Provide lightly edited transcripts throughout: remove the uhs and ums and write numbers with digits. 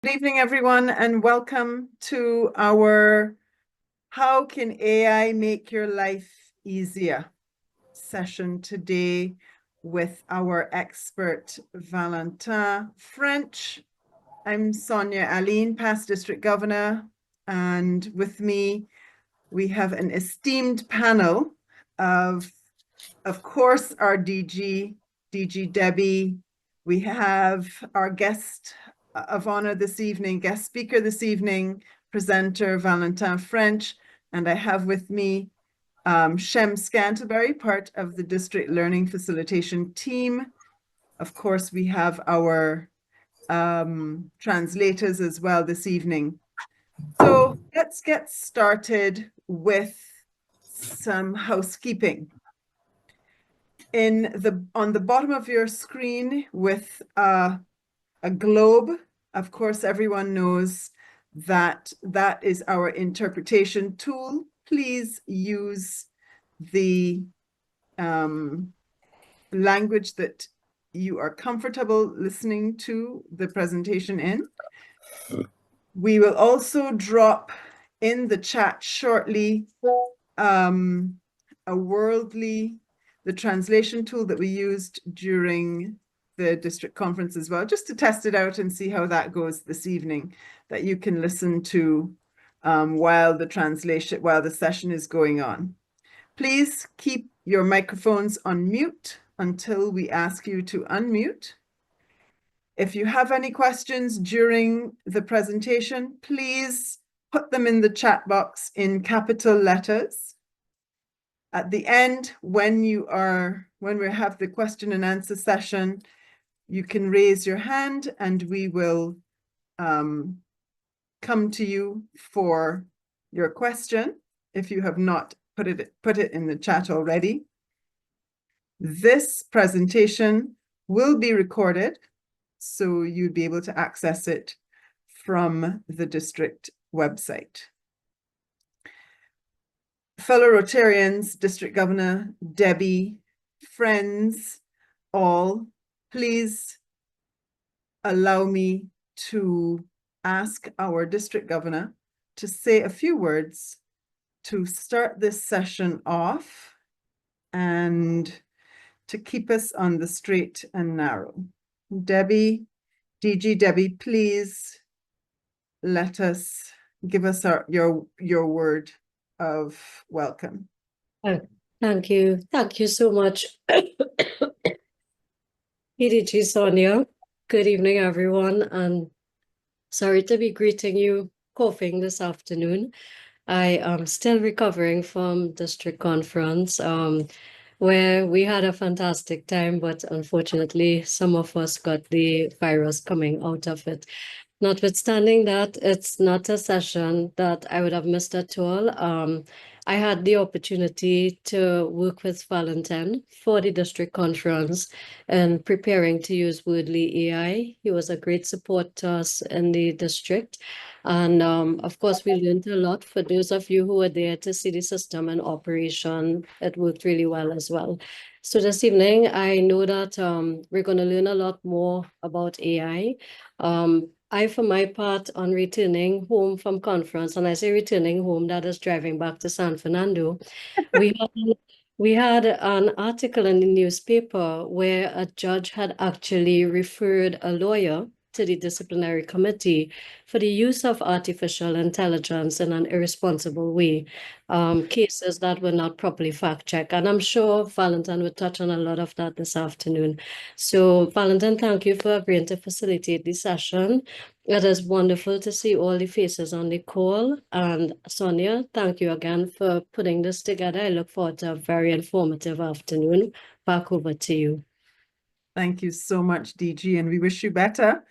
Good evening, everyone, and welcome to our How Can AI Make Your Life Easier session today with our expert, Valentin French. I'm Sonia Aline, past district governor, and with me, we have an esteemed panel of course, our DG Debbie. We have our guest of honor this evening, guest speaker this evening, presenter Valentin French, and I have with me Shem Scantlebury, part of the district learning facilitation team. Of course, we have our translators as well this evening. So let's get started with some housekeeping. On the bottom of your screen with a globe, of course, everyone knows that that is our interpretation tool. Please use the language that you are comfortable listening to the presentation in. We will also drop in the chat shortly the translation tool that we used during the district conference as well, just to test it out and see how that goes this evening, that you can listen to while the session is going on. Please keep your microphones on mute until we ask you to unmute. If you have any questions during the presentation, please put them in the chat box in capital letters. At the end, when we have the question and answer session, you can raise your hand and we will come to you for your question if you have not put it in the chat already. This presentation will be recorded, so you'll be able to access it from the district website. Fellow Rotarians, District Governor Debbie, friends, all, please allow me to ask our District Governor to say a few words to start this session off and to keep us on the straight and narrow. Debbie, DG Debbie, please give us your word of welcome. Thank you. Thank you so much, PDG Sonia. Good evening, everyone. And sorry to be greeting you coughing this afternoon. I am still recovering from district conference where we had a fantastic time, but unfortunately, some of us got the virus coming out of it. Notwithstanding that, it's not a session that I would have missed at all. I had the opportunity to work with Valentin for the district conference and preparing to use Wordly AI. He was a great support to us in the district. And of course, we learned a lot. For those of you who were there to see the system in operation, it worked really well as well. So this evening, I know that we're going to learn a lot more about AI. I, for my part, on returning home from conference, and I say returning home, that is driving back to San Fernando, we had an article in the newspaper where a judge had actually referred a lawyer to the disciplinary committee for the use of artificial intelligence in an irresponsible way, cases that were not properly fact-checked. And I'm sure Valentin will touch on a lot of that this afternoon. So Valentin, thank you for agreeing to facilitate the session. It is wonderful to see all the faces on the call. And Sonia, thank you again for putting this together. I look forward to a very informative afternoon. Back over to you. Thank you so much, DG, and we wish you better.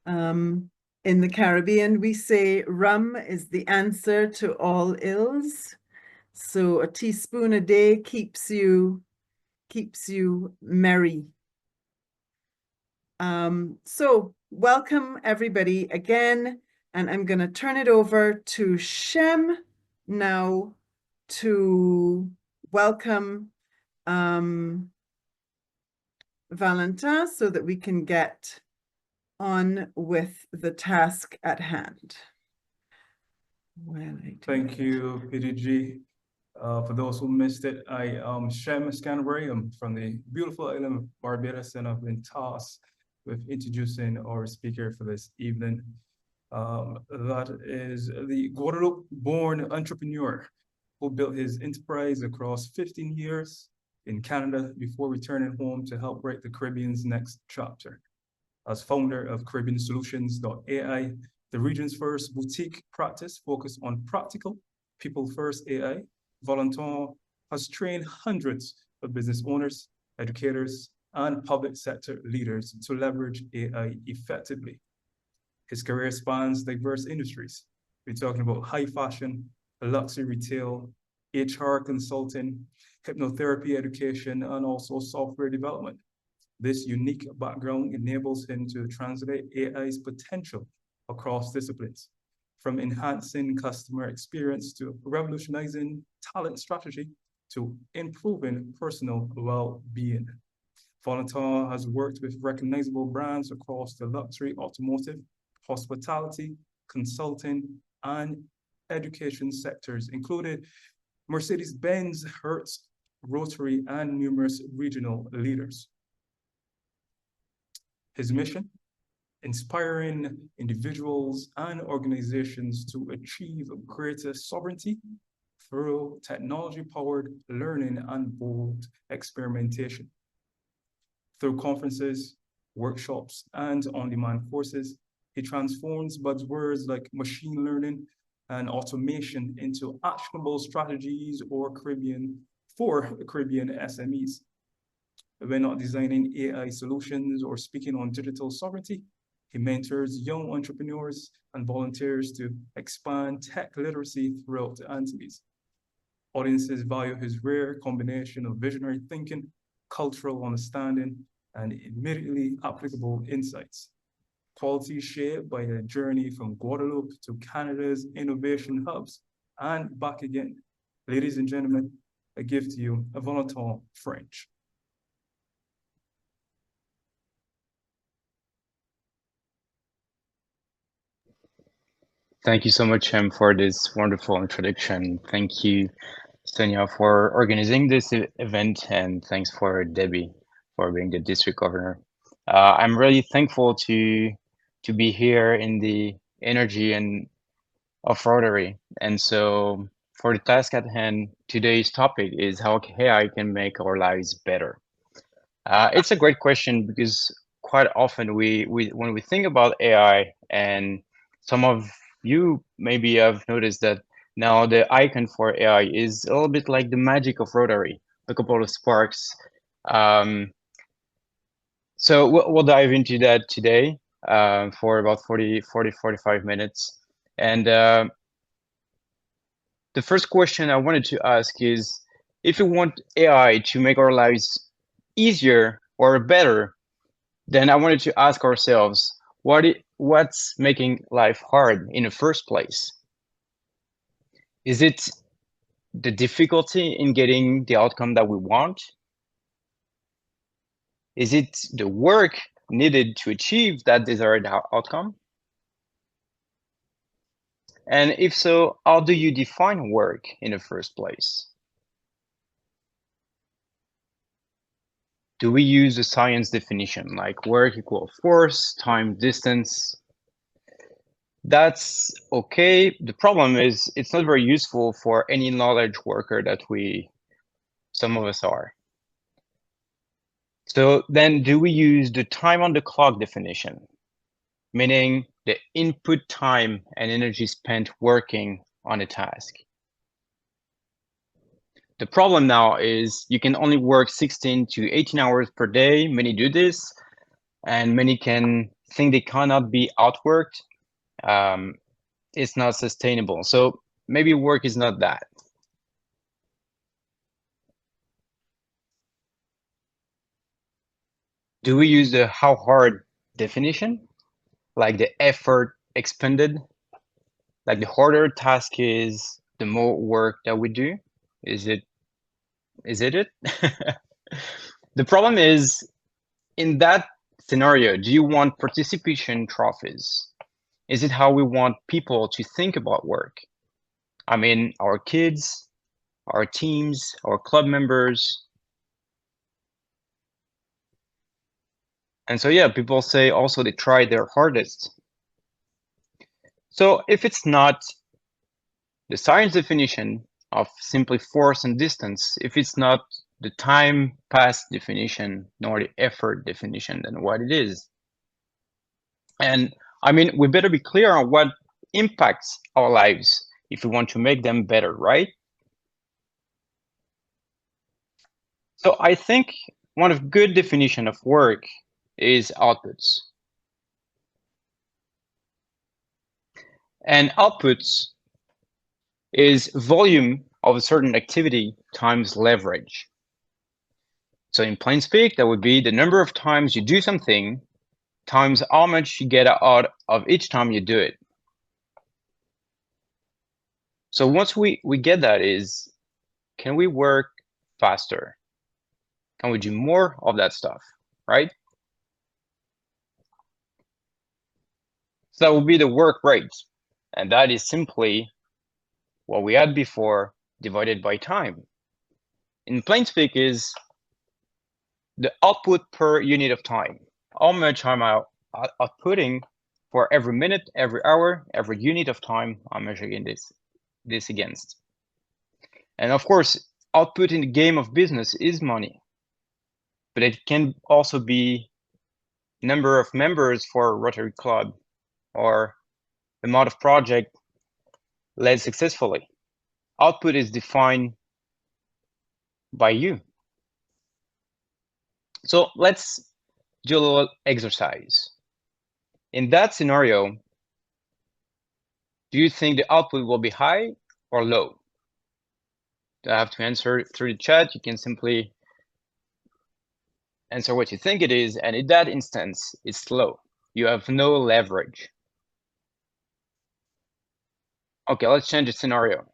In the Caribbean, we say rum is the answer to all ills. So a teaspoon a day keeps you merry. So welcome everybody again, and I'm going to turn it over to Shem now to welcome Valentin so that we can get on with the task at hand. Thank you, PDG. For those who missed it, I am Shem Scanbury. I'm from the beautiful island of Barbados, and I've been tasked with introducing our speaker for this evening. That is the Guadeloupe-born entrepreneur who built his enterprise across 15 years in Canada before returning home to help write the Caribbean's next chapter. As founder of Caribbean Solutions.ai, the region's first boutique practice focused on practical, people-first AI, Valentin has trained hundreds of business owners, educators, and public sector leaders to leverage AI effectively. His career spans diverse industries. We're talking about high fashion, luxury retail, HR consulting, hypnotherapy education, and also software development. This unique background enables him to translate AI's potential across disciplines, from enhancing customer experience to revolutionizing talent strategy to improving personal well-being. Valentin has worked with recognizable brands across the luxury, automotive, hospitality, consulting, and education sectors, including Mercedes-Benz, Hertz, Rotary, and numerous regional leaders. His mission: inspiring individuals and organizations to achieve greater sovereignty through technology-powered learning and bold experimentation. Through conferences, workshops, and on-demand courses, he transforms buzzwords like machine learning and automation into actionable strategies for Caribbean SMEs. When not designing AI solutions or speaking on digital sovereignty, he mentors young entrepreneurs and volunteers to expand tech literacy throughout the Antilles. Audiences value his rare combination of visionary thinking, cultural understanding, and immediately applicable insights. Quality shaped by a journey from Guadeloupe to Canada's innovation hubs and back again. Ladies and gentlemen, I give to you a Valentin French. Thank you so much, Shem, for this wonderful introduction. Thank you, Sonia, for organizing this event, and thanks for Debbie for being the district governor. I'm really thankful to be here in the energy and of Rotary. And so for the task at hand, today's topic is how AI can make our lives better. It's a great question because quite often when we think about AI, and some of you maybe have noticed that now the icon for AI is a little bit like the magic of Rotary, a couple of sparks. So we'll dive into that today for about 45 minutes. And the first question I wanted to ask is, if you want AI to make our lives easier or better, then I wanted to ask ourselves, what's making life hard in the first place? Is it the difficulty in getting the outcome that we want? Is it the work needed to achieve that desired outcome? And if so, how do you define work in the first place? Do we use a science definition like work equals force, time, distance? That's okay. The problem is it's not very useful for any knowledge worker that some of us are. So then do we use the time on the clock definition, meaning the input time and energy spent working on a task? The problem now is you can only work 16 to 18 hours per day. Many do this, and many can think they cannot be outworked. It's not sustainable. So maybe work is not that. Do we use the how hard definition, like the effort expended? Like the harder task is, the more work that we do? Is it? The problem is, in that scenario, do you want participation trophies? Is it how we want people to think about work? I mean, our kids, our teams, our club members. And so, yeah, people say also they try their hardest. So if it's not the science definition of simply force and distance, if it's not the time passed definition nor the effort definition, then what it is? And I mean, we better be clear on what impacts our lives if we want to make them better, right? So I think one of good definition of work is outputs. And outputs is volume of a certain activity times leverage. So in plain speak, that would be the number of times you do something times how much you get out of each time you do it. So once we get that is, can we work faster? Can we do more of that stuff, right? So that will be the work rate. And that is simply what we had before divided by time. In plain speak is the output per unit of time. How much am I outputting for every minute, every hour, every unit of time I'm measuring this against. And of course, output in the game of business is money, but it can also be number of members for a Rotary Club or amount of project led successfully. Output is defined by you. So let's do a little exercise. In that scenario, do you think the output will be high or low? Do I have to answer through the chat? You can simply answer what you think it is, and in that instance, it's low. You have no leverage. Okay, let's change the scenario.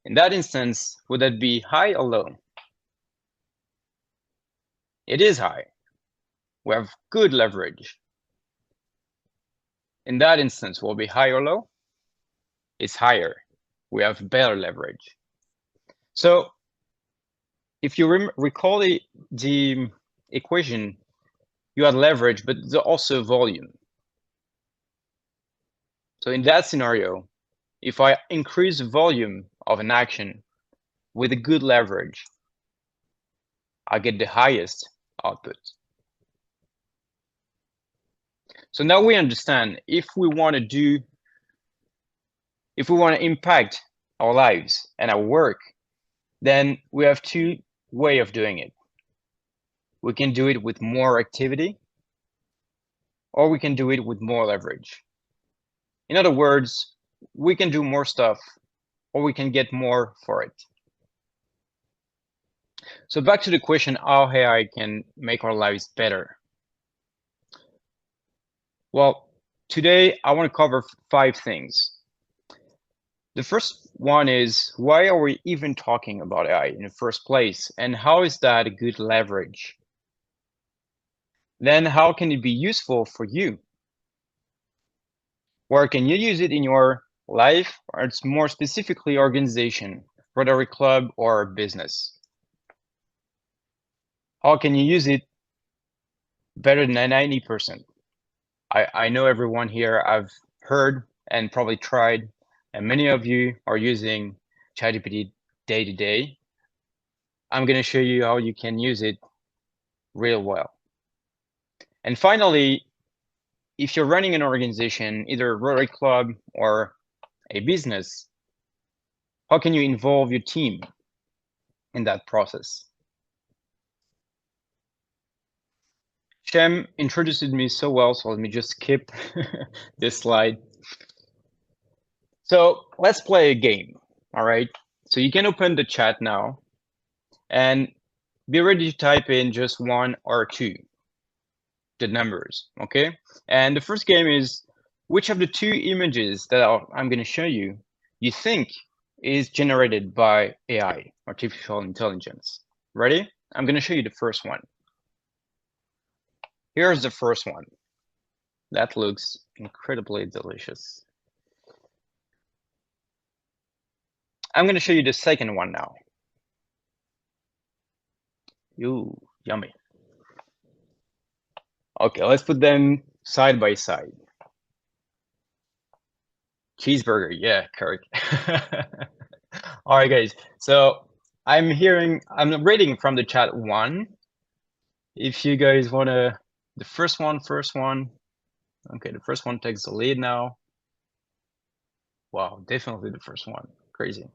In that instance, would that be high or low? It is high. We have good leverage. In that instance, will it be high or low? It's higher. We have better leverage. So if you recall the equation, you had leverage, but there's also volume. So in that scenario, if I increase the volume of an action with a good leverage, I get the highest output. So now we understand if we want to impact our lives and our work, then we have two ways of doing it. We can do it with more activity, or we can do it with more leverage. In other words, we can do more stuff, or we can get more for it. So back to the question, how AI can make our lives better. Well, today I want to cover 5 things. The first one is, why are we even talking about AI in the first place? And how is that a good leverage? Then how can it be useful for you? Where can you use it in your life, or it's more specifically organization, Rotary Club, or business? How can you use it better than 90%? I know everyone here I've heard and probably tried, and many of you are using ChatGPT day to day. I'm going to show you how you can use it real well. And finally, if you're running an organization, either a Rotary Club or a business, how can you involve your team in that process? Shem introduced me so well, so let me just skip this slide. So let's play a game, all right? So you can open the chat now and be ready to type in just 1 or 2, the numbers, okay? And the first game is, which of the 2 images that I'm going to show you, you think is generated by AI, artificial intelligence? Ready? I'm going to show you the first one. Here's the first one. That looks incredibly delicious. I'm going to show you the second one now. Ooh, yummy. Okay, let's put them side by side. Cheeseburger, yeah, correct. All right, guys. So I'm reading from the chat one. If you guys wanna, the first one. Okay, the first one takes the lead now. Wow, definitely the first one. Crazy.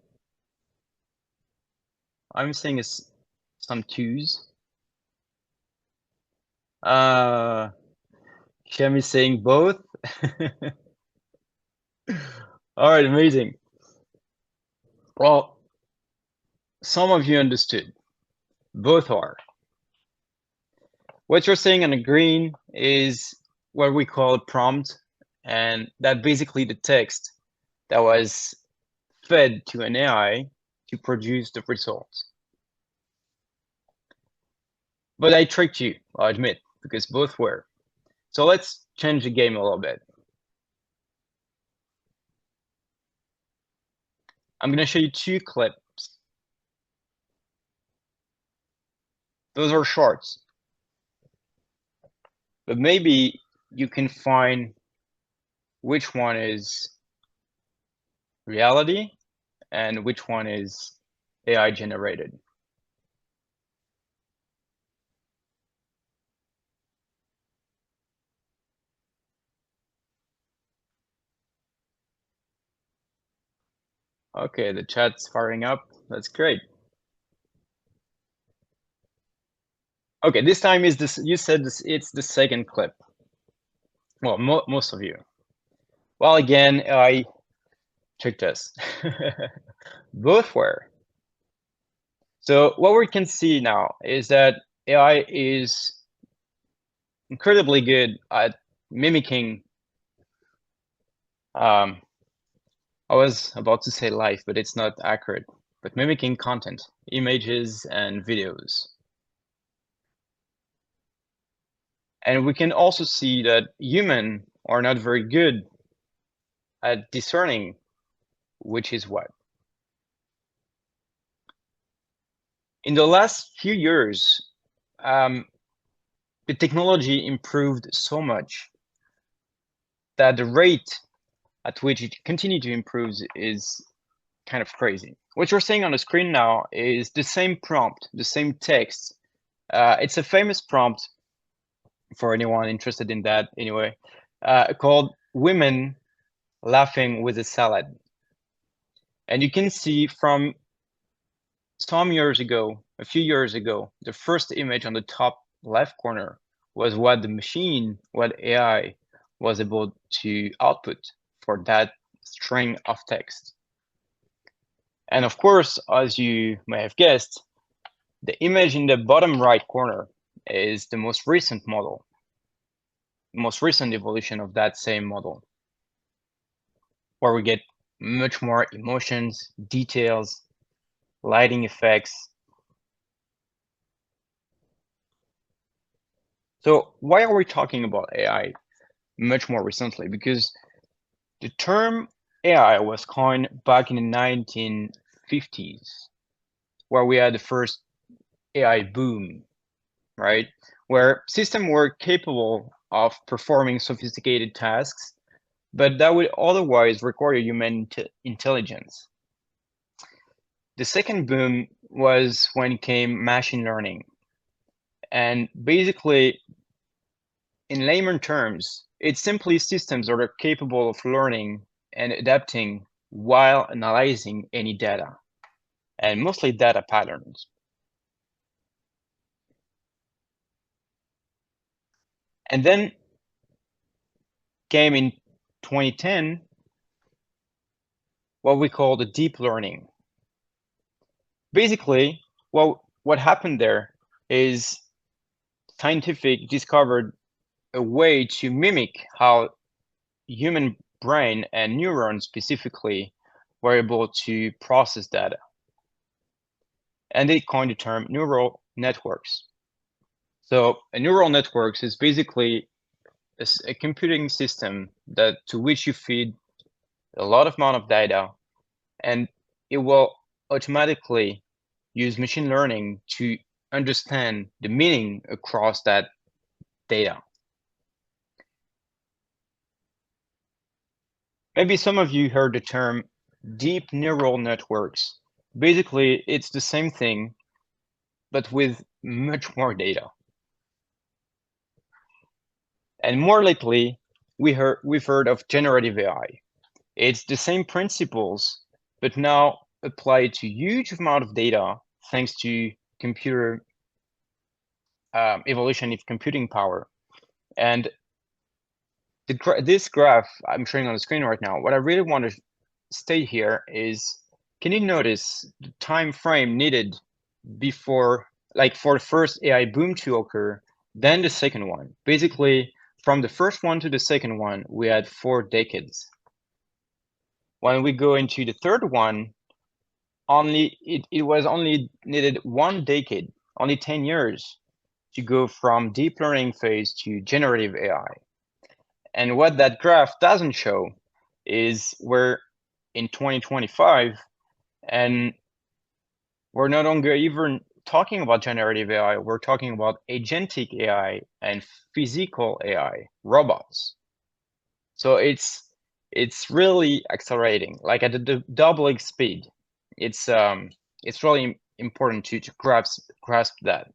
I'm seeing some twos. Shem is saying both. All right, amazing. Well, some of you understood. Both are. What you're seeing on the green is what we call a prompt, and that basically the text that was fed to an AI to produce the results. But I tricked you, I'll admit, because both were. So let's change the game a little bit. I'm going to show you two clips. Those are shorts. But maybe you can find which one is reality and which one is AI generated. Okay, the chat's firing up. That's great. Okay, this time is this. You said this. It's the second clip. Well, most of you. Well, again, I tricked us. Both were. So what we can see now is that AI is incredibly good at mimicking. I was about to say life, but it's not accurate. But mimicking content, images, and videos. And we can also see that humans are not very good at discerning which is what. In the last few years, the technology improved so much that the rate at which it continues to improve is kind of crazy. What you're seeing on the screen now is the same prompt, the same text. It's a famous prompt for anyone interested in that anyway, called "Women Laughing with a Salad." And you can see from some years ago, a few years ago, the first image on the top left corner was what the machine, what AI was able to output for that string of text. And of course, as you may have guessed, the image in the bottom right corner is the most recent model, most recent evolution of that same model, where we get much more emotions, details, lighting effects. So why are we talking about AI much more recently? Because the term AI was coined back in the 1950s, where we had the first AI boom, right? Where systems were capable of performing sophisticated tasks, but that would otherwise require human intelligence. The second boom was when came machine learning. And basically, in layman terms, it's simply systems that are capable of learning and adapting while analyzing any data, and mostly data patterns. And then came in 2010 what we call the deep learning. Basically, what happened there is scientific discovered a way to mimic how human brain and neurons specifically were able to process data. And they coined the term neural networks. So a neural network is basically a computing system to which you feed a lot of amount of data, and it will automatically use machine learning to understand the meaning across that data. Maybe some of you heard the term deep neural networks. Basically, it's the same thing, but with much more data. And more lately, we've heard of generative AI. It's the same principles, but now applied to huge amount of data thanks to computer evolution of computing power. And this graph I'm showing on the screen right now, what I really want to state here is, can you notice the time frame needed before, like for the first AI boom to occur, then the second one? Basically, from the first one to the second one, we had 4 decades. When we go into the third one, it was only needed 1 decade, only 10 years to go from deep learning phase to generative AI. And what that graph doesn't show is we're in 2025, and we're no longer even talking about generative AI, we're talking about agentic AI and physical AI, robots. So it's really accelerating, like at the doubling speed. It's really important to grasp that.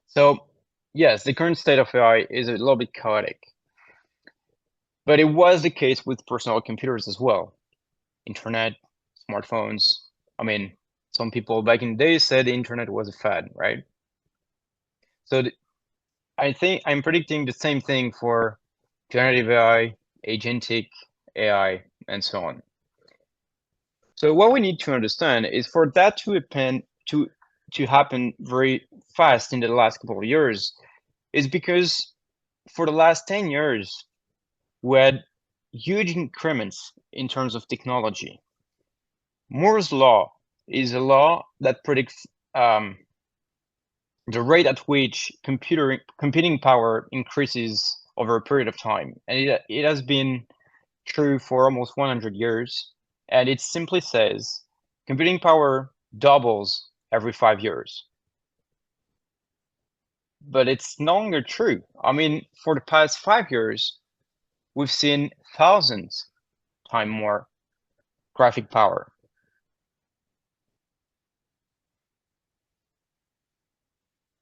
So yes, the current state of AI is a little bit chaotic, but it was the case with personal computers as well. Internet, smartphones. I mean, some people back in the day said the internet was a fad, right? So I think I'm predicting the same thing for generative AI, agentic AI, and so on. So what we need to understand is, for that to happen very fast in the last couple of years, is because for the last 10 years, we had huge increments in terms of technology. Moore's law is a law that predicts the rate at which computing power increases over a period of time. And it has been true for almost 100 years. And it simply says computing power doubles every 5 years. But it's no longer true. I mean, for the past 5 years, we've seen thousands times more graphic power.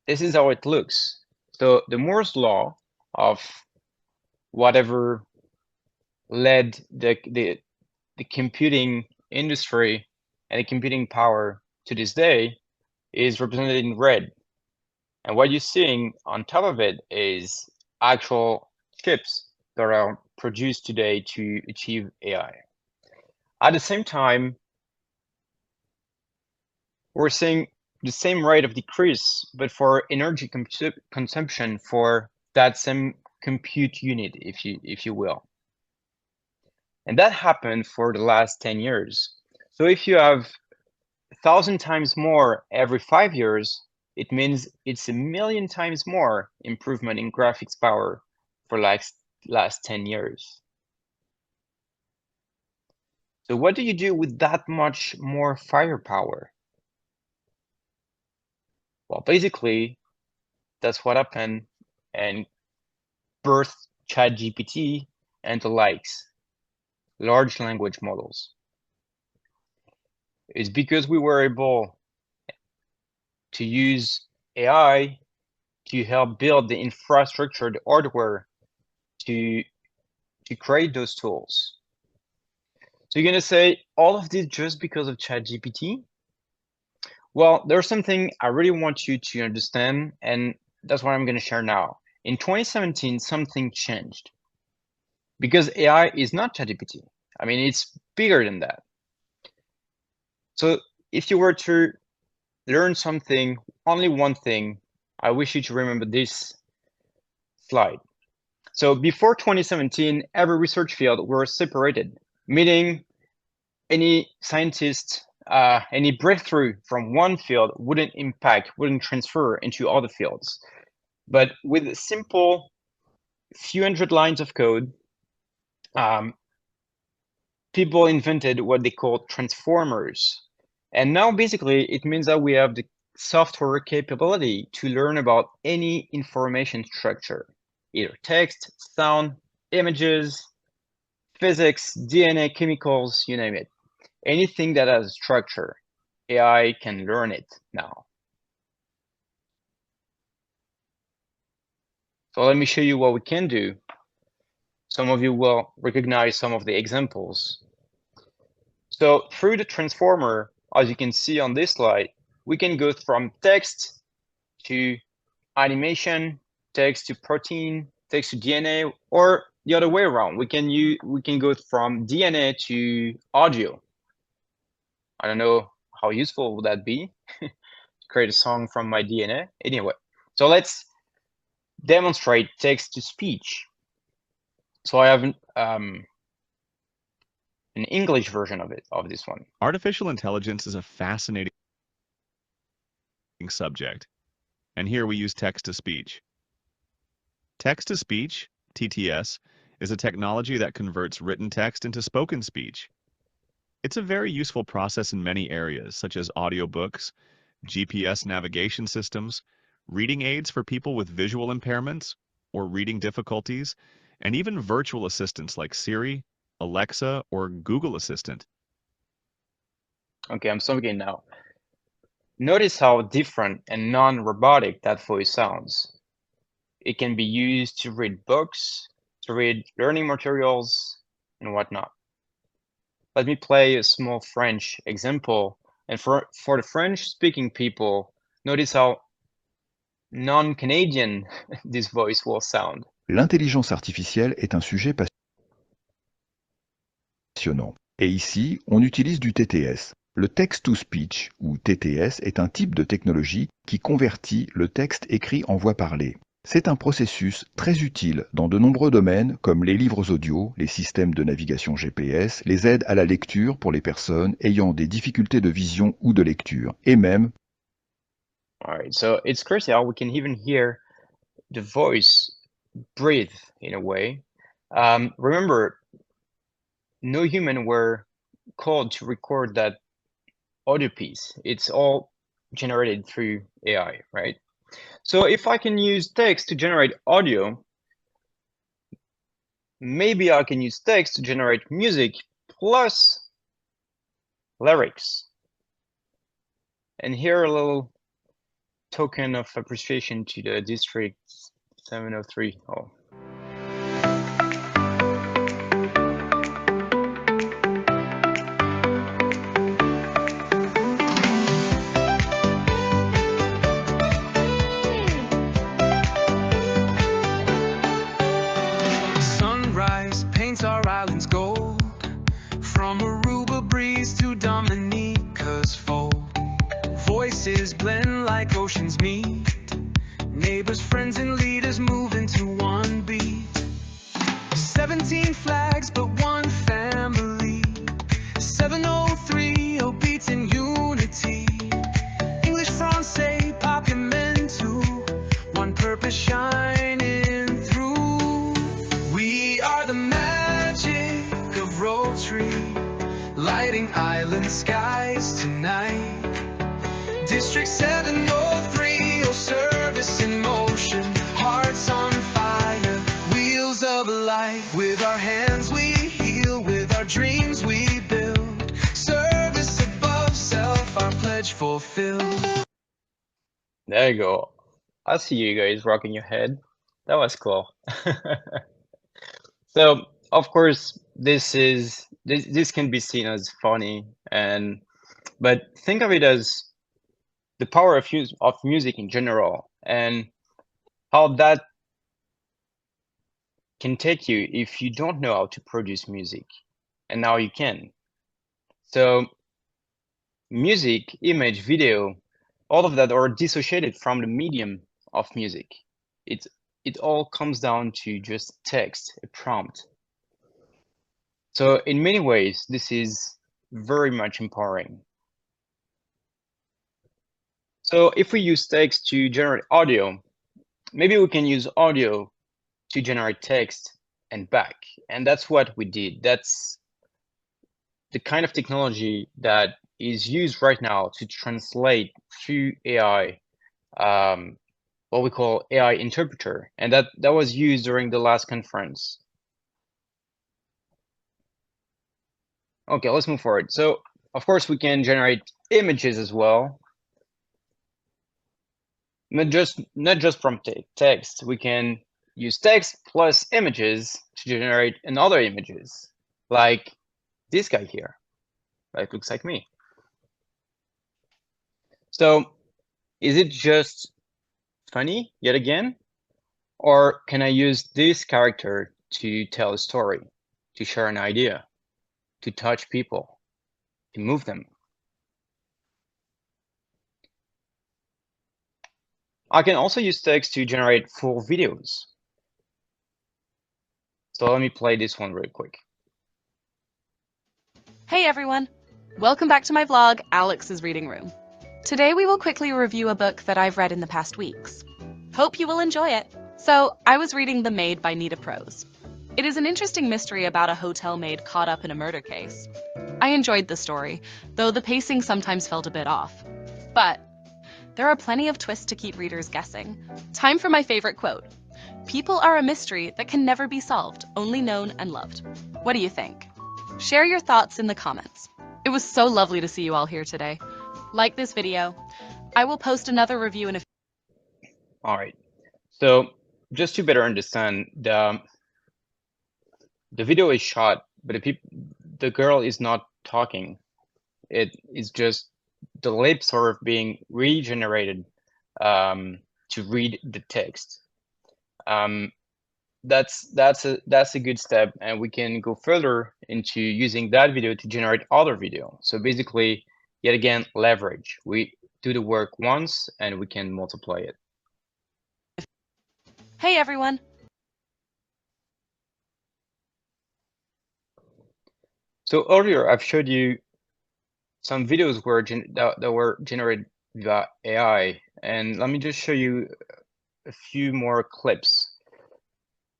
This is how it looks. So the Moore's law of whatever led the computing industry and the computing power to this day is represented in red. And what you're seeing on top of it is actual chips that are produced today to achieve AI. At the same time, we're seeing the same rate of decrease, but for energy consumption for that same compute unit, if you will. And that happened for the last 10 years. So if you have 1,000 times more every 5 years, it means it's 1,000,000 times more improvement in graphics power for last 10 years. So what do you do with that much more firepower? Well, basically, that's what happened and birthed ChatGPT and the likes, large language models. It's because we were able to use AI to help build the infrastructure, the hardware to create those tools. So you're gonna say all of this just because of ChatGPT? Well, there's something I really want you to understand, and that's what I'm gonna share now. In 2017, something changed because AI is not ChatGPT. I mean, it's bigger than that. So if you were to learn something, only one thing, I wish you to remember this slide. So before 2017, every research field were separated, meaning any scientist any breakthrough from one field wouldn't transfer into other fields. But with a simple few hundred lines of code, people invented what they call transformers. And now basically it means that we have the software capability to learn about any information structure, either text, sound, images, physics, DNA, chemicals, you name it. Anything that has a structure, AI can learn it now. So let me show you what we can do. Some of you will recognize some of the examples. So through the transformer, as you can see on this slide, we can go from text to animation, text to protein, text to DNA, or the other way around. We can go from DNA to audio. I don't know how useful would that be. Create a song from my DNA. Anyway, so let's demonstrate text to speech. So I have an English version of this one. Artificial intelligence is a fascinating subject, and here we use text-to-speech. Text-to-speech, TTS, is a technology that converts written text into spoken speech. It's a very useful process in many areas, such as audiobooks, GPS navigation systems, reading aids for people with visual impairments or reading difficulties, and even virtual assistants like Siri, Alexa, or Google Assistant. Okay, I'm speaking now. Notice how different and non-robotic that voice sounds. It can be used to read books, to read learning materials, and whatnot. Let me play a small French example. And for the French-speaking people, notice how non-Canadian this voice will sound. L'intelligence artificielle est un sujet passionnant. Et ici, on utilise du TTS. Le text-to-speech, ou TTS, est un type de technologie qui convertit le texte écrit en voix parlée. C'est un processus très utile dans de nombreux domaines comme les livres audio, les systèmes de navigation GPS, les aides à la lecture pour les personnes ayant des difficultés de vision ou de lecture, et même... All right, so it's crazy how we can even hear the voice breathe in a way. Remember, no human were called to record that audio piece. It's all generated through AI, right? So if I can use text to generate audio, maybe I can use text to generate music plus lyrics. And here a little token of appreciation to the District 703. Oh. Sunrise paints our islands gold, from Aruba breeze to Dominica's fold. Voices blend like oceans meet, neighbors, friends, and leaders move into one beat. 17 flags, but one family. 703 beats in unity. English, Francais, Papiamentu, one purpose shining through. We are the magic of Rotary, lighting island skies tonight. District 703, oh, service in motion, hearts on fire, wheels of light. With our hands we heal, with our dreams we build. Service above self, our pledge fulfilled. There you go. I see you guys rocking your head. That was cool. So of course this can be seen as funny, but think of it as the power of music in general, and how that can take you if you don't know how to produce music, and now you can. So music, image, video, all of that are dissociated from the medium of music. It all comes down to just text, a prompt. So in many ways, this is very much empowering. So if we use text to generate audio, maybe we can use audio to generate text and back. And that's what we did. That's the kind of technology that is used right now to translate through AI, what we call AI interpreter. And that was used during the last conference. Okay, let's move forward. So of course we can generate images as well. Not just from text. We can use text plus images to generate another images, like this guy here, that looks like me. So is it just funny yet again? Or can I use this character to tell a story, to share an idea, to touch people, to move them? I can also use text to generate full videos. So let me play this one real quick. Hey everyone! Welcome back to my vlog, Alex's Reading Room. Today we will quickly review a book that I've read in the past weeks. Hope you will enjoy it. So, I was reading The Maid by Nita Prose. It is an interesting mystery about a hotel maid caught up in a murder case. I enjoyed the story, though the pacing sometimes felt a bit off. But there are plenty of twists to keep readers guessing. Time for my favorite quote. People are a mystery that can never be solved, only known and loved. What do you think? Share your thoughts in the comments. It was so lovely to see you all here today. Like this video. I will post another review in a All right. So just to better understand, the video is shot, but the girl is not talking. It is just the lips sort of being regenerated to read the text. That's a good step, and we can go further into using that video to generate other video. So basically, yet again, leverage. We do the work once and we can multiply it. Hey everyone! So earlier I've showed you some videos that were generated via AI, and let me just show you a few more clips.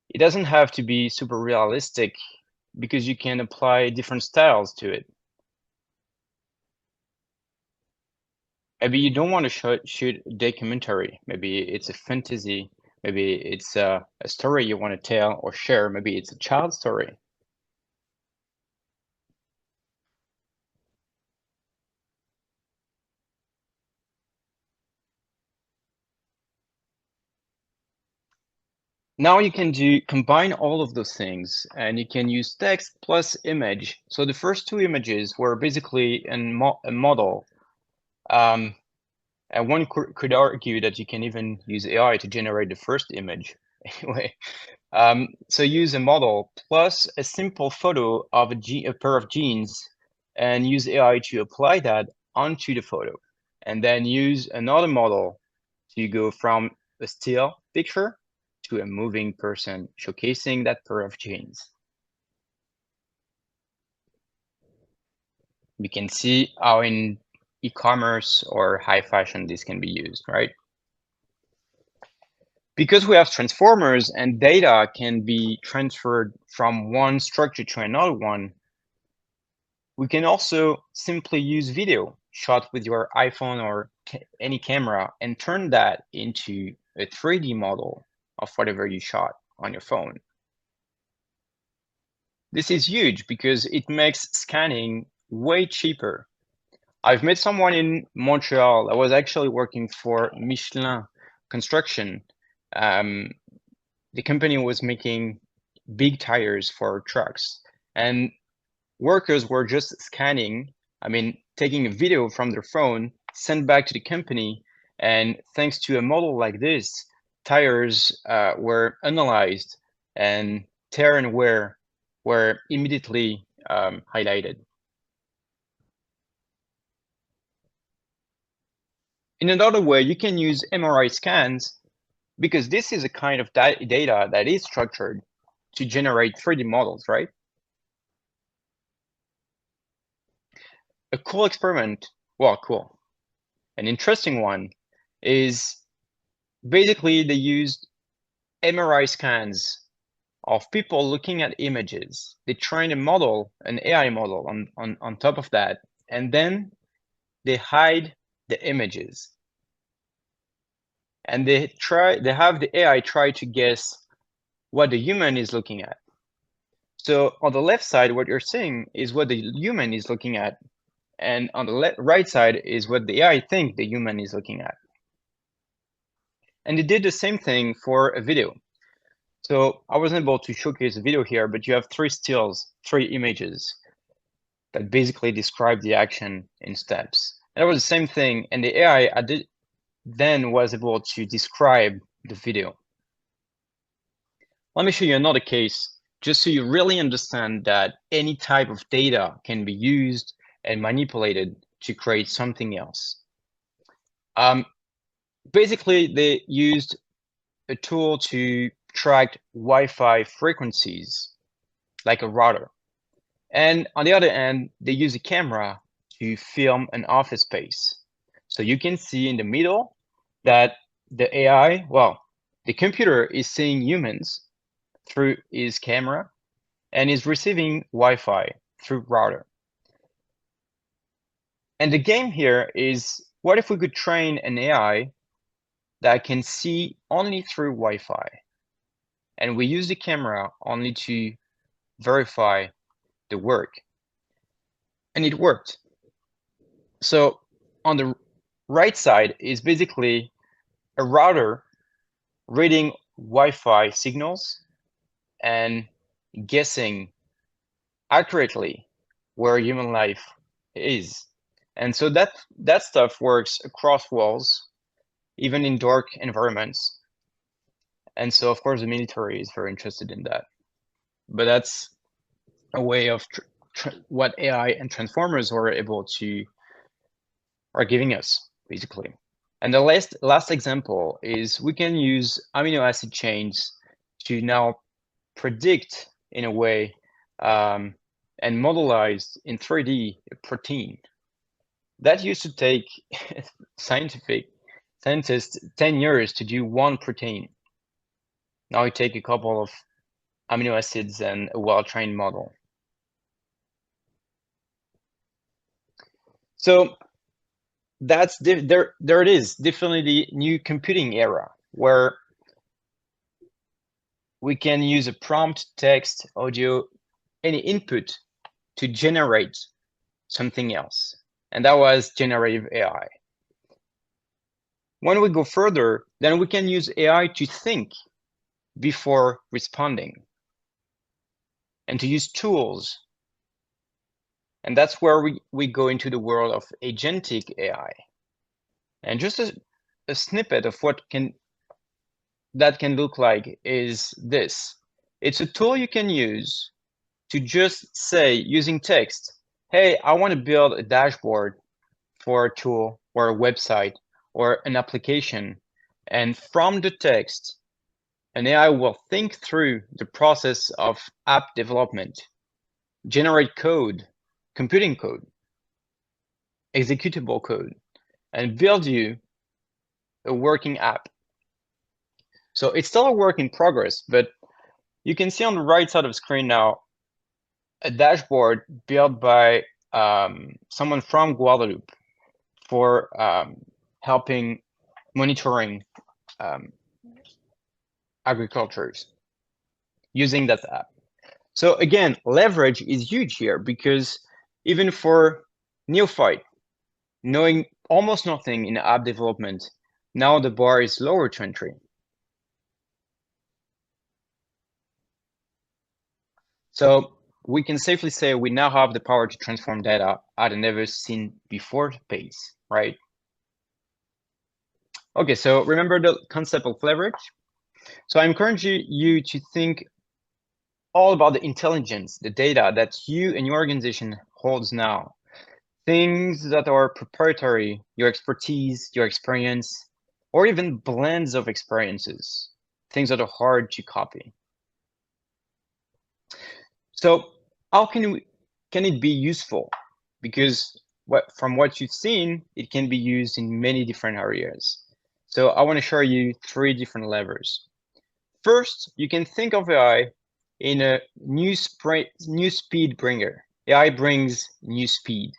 It doesn't have to be super realistic because you can apply different styles to it. Maybe you don't want to shoot a documentary. Maybe it's a fantasy. Maybe it's a story you want to tell or share. Maybe it's a child story. Now you can combine all of those things, and you can use text plus image. So the first two images were basically a model. And one could argue that you can even use AI to generate the first image. Anyway, so use a model plus a simple photo of a pair of jeans, and use AI to apply that onto the photo. And then use another model to go from a still picture to a moving person showcasing that pair of jeans. We can see how in e-commerce or high fashion this can be used, right? Because we have transformers and data can be transferred from one structure to another one, we can also simply use video shot with your iPhone or any camera and turn that into a 3D model of whatever you shot on your phone. This is huge because it makes scanning way cheaper. I've met someone in Montreal that was actually working for Michelin Construction. The company was making big tires for trucks, and workers were just scanning, taking a video from their phone, sent back to the company, and thanks to a model like this, tires were analyzed and tear and wear were immediately highlighted. In another way, you can use MRI scans, because this is a kind of data that is structured to generate 3D models, right? A cool experiment, well, cool. An interesting one is basically they used MRI scans of people looking at images. They trained a model, an AI model on top of that, and then they hide the images. And they have the AI try to guess what the human is looking at. So on the left side, what you're seeing is what the human is looking at. And on the right side is what the AI think the human is looking at. And they did the same thing for a video. So I wasn't able to showcase a video here, but you have 3 stills, 3 images that basically describe the action in steps. And it was the same thing, and the AI then was able to describe the video. Let me show you another case, just so you really understand that any type of data can be used and manipulated to create something else. Basically, they used a tool to track Wi-Fi frequencies, like a router. And on the other hand, they use a camera to film an office space. So you can see in the middle that the AI, well, the computer is seeing humans through his camera and is receiving Wi-Fi through router. And the game here is, what if we could train an AI that can see only through Wi-Fi? And we use the camera only to verify the work. And it worked. So on the right side is basically a router reading Wi-Fi signals and guessing accurately where human life is. And so that stuff works across walls, even in dark environments. And so, of course, the military is very interested in that. But that's a way of what AI and transformers are giving us, basically. And the last example is we can use amino acid chains to now predict, in a way, and modelize in 3D a protein. That used to take scientists 10 years to do one protein. Now it takes a couple of amino acids and a well-trained model. So that's there it is, definitely the new computing era, where we can use a prompt, text, audio, any input to generate something else. And that was generative AI. When we go further, then we can use AI to think before responding and to use tools. And that's where we go into the world of agentic AI. And just a snippet of what that can look like is this. It's a tool you can use to just say, using text, hey, I want to build a dashboard for a tool or a website or an application. And from the text, an AI will think through the process of app development, generate code, computing code, executable code, and build you a working app. So it's still a work in progress, but you can see on the right side of the screen now a dashboard built by someone from Guadeloupe for helping monitoring agricultures using that app. So again, leverage is huge here, because even for neophyte, knowing almost nothing in app development, now the bar is lower to entry. So we can safely say we now have the power to transform data at a never seen before pace, right? Okay, so remember the concept of leverage. So I encourage you to think all about the intelligence, the data that you and your organization holds now. Things that are proprietary, your expertise, your experience, or even blends of experiences, things that are hard to copy. So how can it be useful? Because from what you've seen, it can be used in many different areas. So I want to show you 3 different levers. First, you can think of AI in a new speed bringer. AI brings new speed.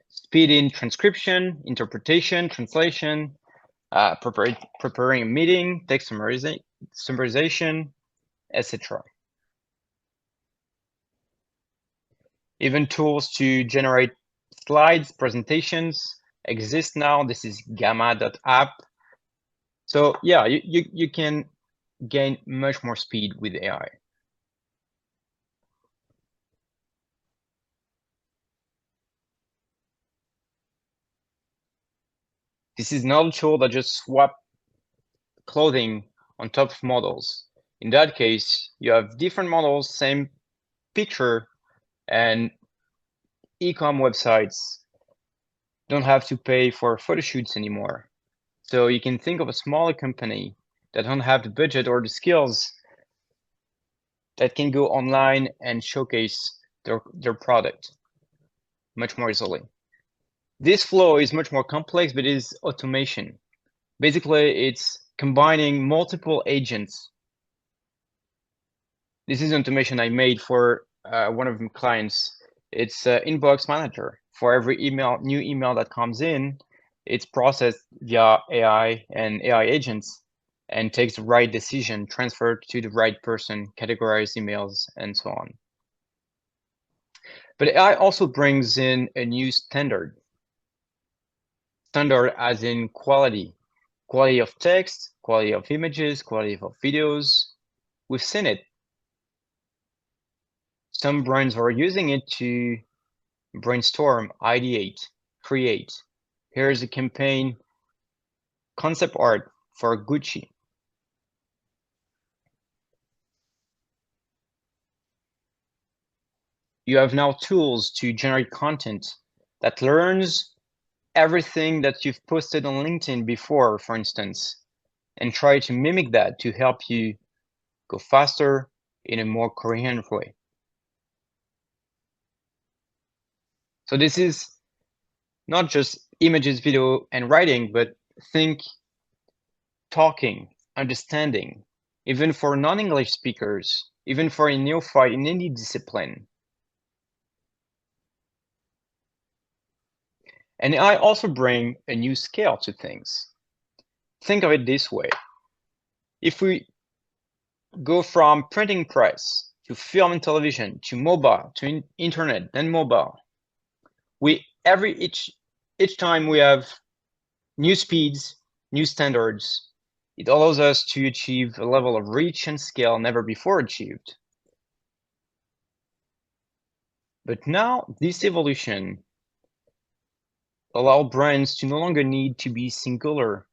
Speed in transcription, interpretation, translation, preparing a meeting, text summarization, etc. Even tools to generate slides, presentations exist now. This is gamma.app. So yeah, you can gain much more speed with AI. This is not a tool that just swap clothing on top of models. In that case, you have different models, same picture, and e-com websites don't have to pay for photo shoots anymore. So you can think of a smaller company that don't have the budget or the skills that can go online and showcase their product much more easily. This flow is much more complex, but it is automation. Basically, it's combining multiple agents. This is automation I made for one of my clients. It's inbox manager. For every new email that comes in, it's processed via AI and AI agents and takes the right decision, transferred to the right person, categorize emails, and so on. But AI also brings in a new standard. Standard as in quality. Quality of text, quality of images, quality of videos. We've seen it. Some brands are using it to brainstorm, ideate, create. Here's a campaign concept art for Gucci. You have now tools to generate content that learns everything that you've posted on LinkedIn before, for instance, and try to mimic that to help you go faster in a more coherent way. So this is not just images, video, and writing, but think talking, understanding, even for non-English speakers, even for a neophyte in any discipline. And I also bring a new scale to things. Think of it this way. If we go from printing press to film and television to mobile to internet, then mobile, each time we have new speeds, new standards. It allows us to achieve a level of reach and scale never before achieved. But now this evolution allows brands to no longer need to be singular.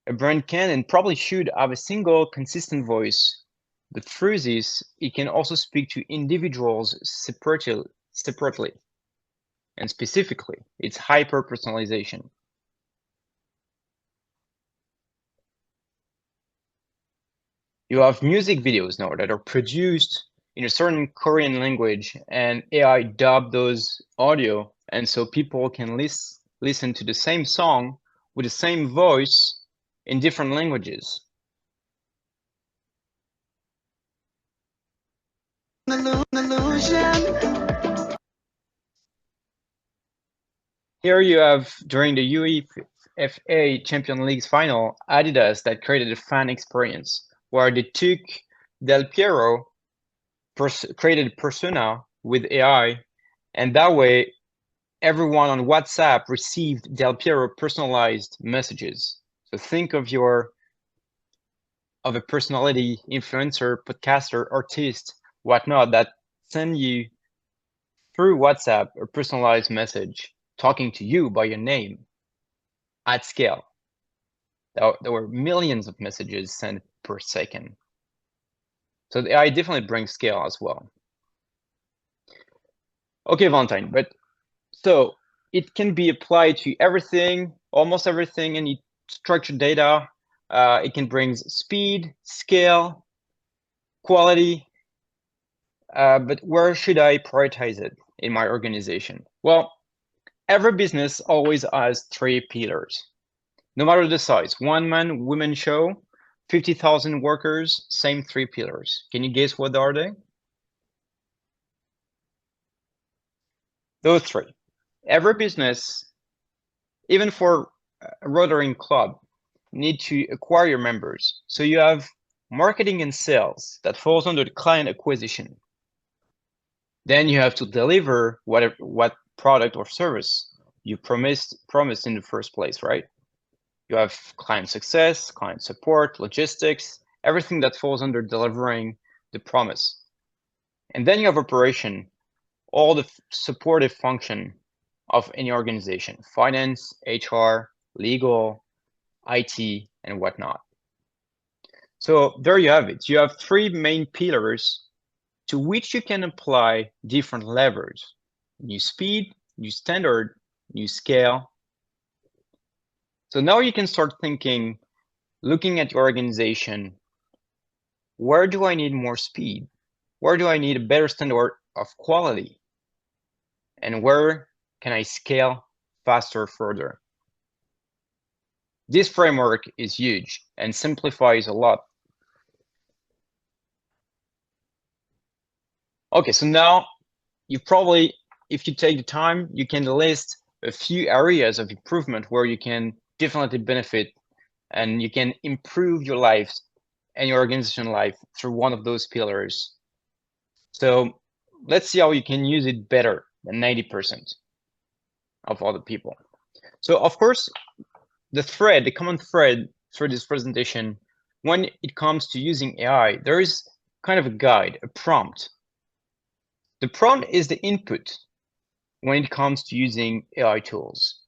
A brand can and probably should have a single consistent voice, but through this, it can also speak to individuals separately. And specifically, it's hyper-personalization. You have music videos now that are produced in a certain Korean language, and AI dub those audio, and so people can listen to the same song with the same voice in different languages. Here you have, during the UEFA Champions League final, Adidas that created a fan experience where they took Del Piero, created a persona with AI, and that way everyone on WhatsApp received Del Piero personalized messages. So think of a personality, influencer, podcaster, artist, whatnot, that send you through WhatsApp a personalized message talking to you by your name at scale. There were millions of messages sent per second. So the AI definitely brings scale as well. Okay, Valentine, but so it can be applied to everything, almost everything, any structured data. It can bring speed, scale, quality, but where should I prioritize it in my organization? Well, Every business always has 3 pillars, no matter the size. One man, woman show, 50,000 workers, same 3 pillars. Can you guess what are they? Those 3. Every business, even for a Rotary club, need to acquire your members. So you have marketing and sales that falls under the client acquisition. Then you have to deliver what product or service you promised in the first place, right? You have client success, client support, logistics, everything that falls under delivering the promise. And then you have operation, all the supportive function of any organization, finance, HR, legal, IT, and whatnot. So there you have it. You have 3 main pillars to which you can apply different levers: new speed, new standard, new scale. So now you can start thinking, looking at your organization, where do I need more speed? Where do I need a better standard of quality? And where can I scale faster further? This framework is huge and simplifies a lot. Okay, so now you probably, if you take the time, you can list a few areas of improvement where you can definitely benefit and you can improve your life and your organization life through one of those pillars. So let's see how you can use it better than 90% of other people. So of course, the common thread through this presentation, when it comes to using AI, there is kind of a guide, a prompt. The prompt is the input when it comes to using AI tools.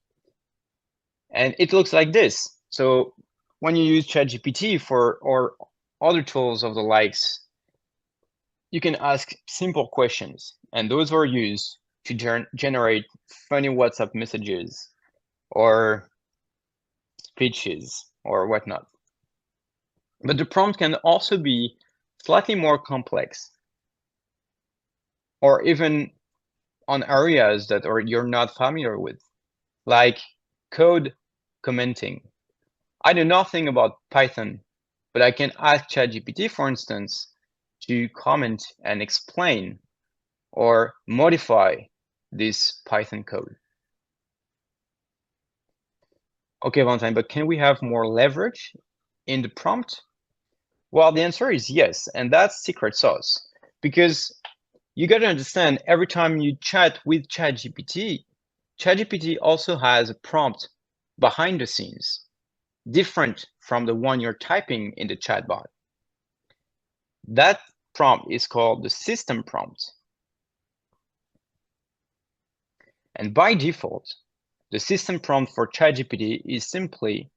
And it looks like this. So when you use ChatGPT or other tools of the likes, you can ask simple questions, and those are used to generate funny WhatsApp messages or speeches or whatnot. But the prompt can also be slightly more complex, or even on areas that you're not familiar with, like code commenting. I know nothing about Python, but I can ask ChatGPT, for instance, to comment and explain or modify this Python code. Okay, Valentine, but can we have more leverage in the prompt? Well, the answer is yes, and that's secret sauce. Because you got to understand, every time you chat with ChatGPT, ChatGPT also has a prompt behind the scenes, different from the one you're typing in the chatbot. That prompt is called the system prompt. And by default, the system prompt for ChatGPT is simply,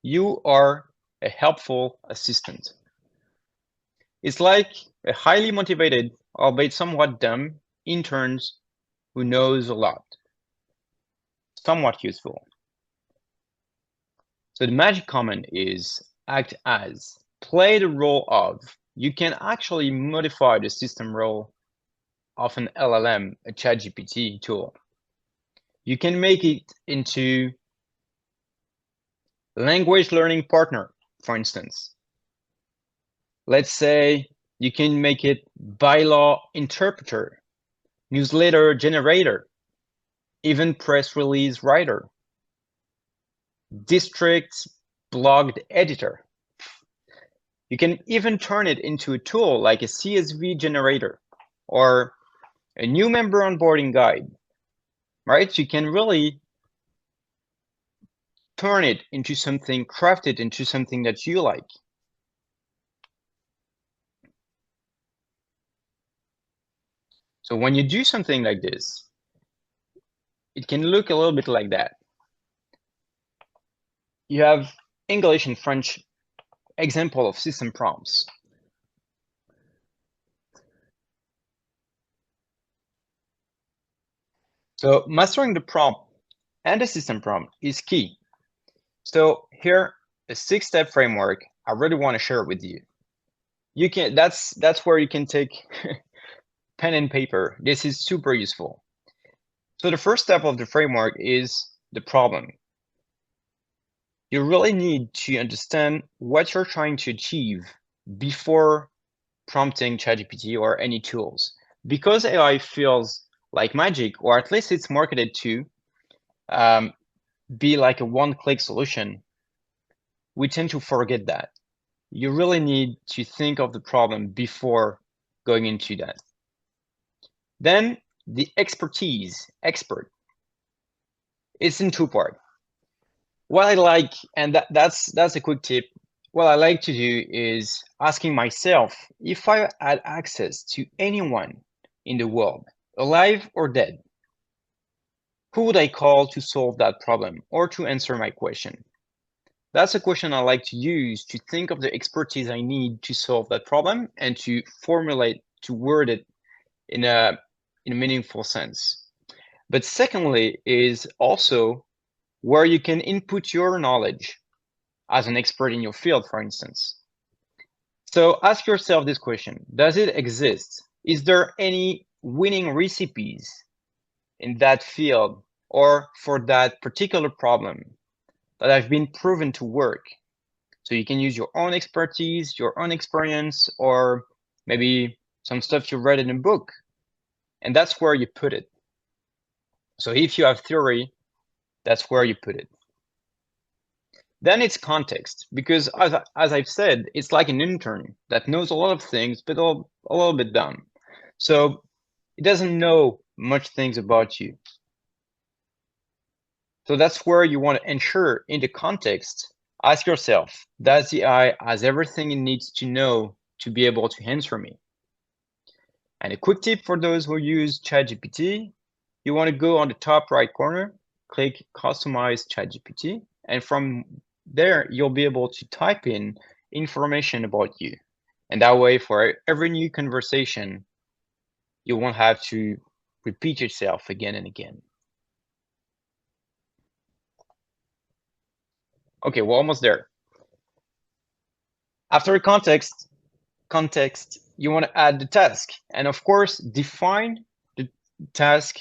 you are a helpful assistant. It's like a highly motivated, albeit somewhat dumb, intern who knows a lot. Somewhat useful. So the magic comment is act as, play the role of. You can actually modify the system role of an LLM, a ChatGPT tool. You can make it into language learning partner, for instance. Let's say you can make it bylaw interpreter, newsletter generator, even press release writer, district blogged editor. You can even turn it into a tool like a CSV generator or a new member onboarding guide, right? You can really turn it into something, craft it into something that you like. So when you do something like this, it can look a little bit like that. You have English and French example of system prompts. So mastering the prompt and the system prompt is key. So here, a 6-step framework I really want to share with you. You can that's where you can take pen and paper. This is super useful. So the first step of the framework is the problem. You really need to understand what you're trying to achieve before prompting ChatGPT or any tools. Because AI feels like magic, or at least it's marketed to be like a one-click solution, we tend to forget that. You really need to think of the problem before going into that. Then the expert. It's in two parts. What I like, and that's a quick tip. What I like to do is asking myself if I had access to anyone in the world, alive or dead, who would I call to solve that problem or to answer my question? That's a question I like to use to think of the expertise I need to solve that problem and to formulate, to word it in a meaningful sense. But secondly is also where you can input your knowledge as an expert in your field, for instance. So ask yourself this question: does it exist? Is there any winning recipes in that field or for that particular problem that have been proven to work? So you can use your own expertise, your own experience, or maybe some stuff you read in a book, and that's where you put it. So if you have theory, that's where you put it. Then it's context, because as I've said, it's like an intern that knows a lot of things, but a little bit dumb. So it doesn't know much things about you. So that's where you want to ensure in the context, ask yourself, does the AI has everything it needs to know to be able to answer me? And a quick tip for those who use ChatGPT, you want to go on the top right corner, click Customize ChatGPT, and from there, you'll be able to type in information about you. And that way, for every new conversation, you won't have to repeat yourself again and again. Okay, we're almost there. After context, you want to add the task. And of course, define the task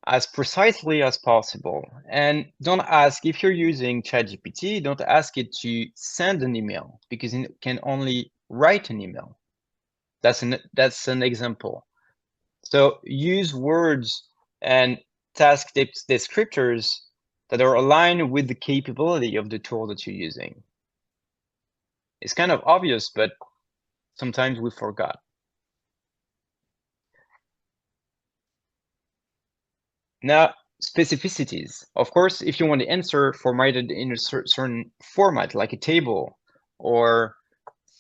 as precisely as possible. And don't ask, if you're using ChatGPT, don't ask it to send an email, because it can only write an email. That's an example. So use words and task descriptors that are aligned with the capability of the tool that you're using. It's kind of obvious, but sometimes we forgot. Now, specificities. Of course, if you want the answer formatted in a certain format, like a table or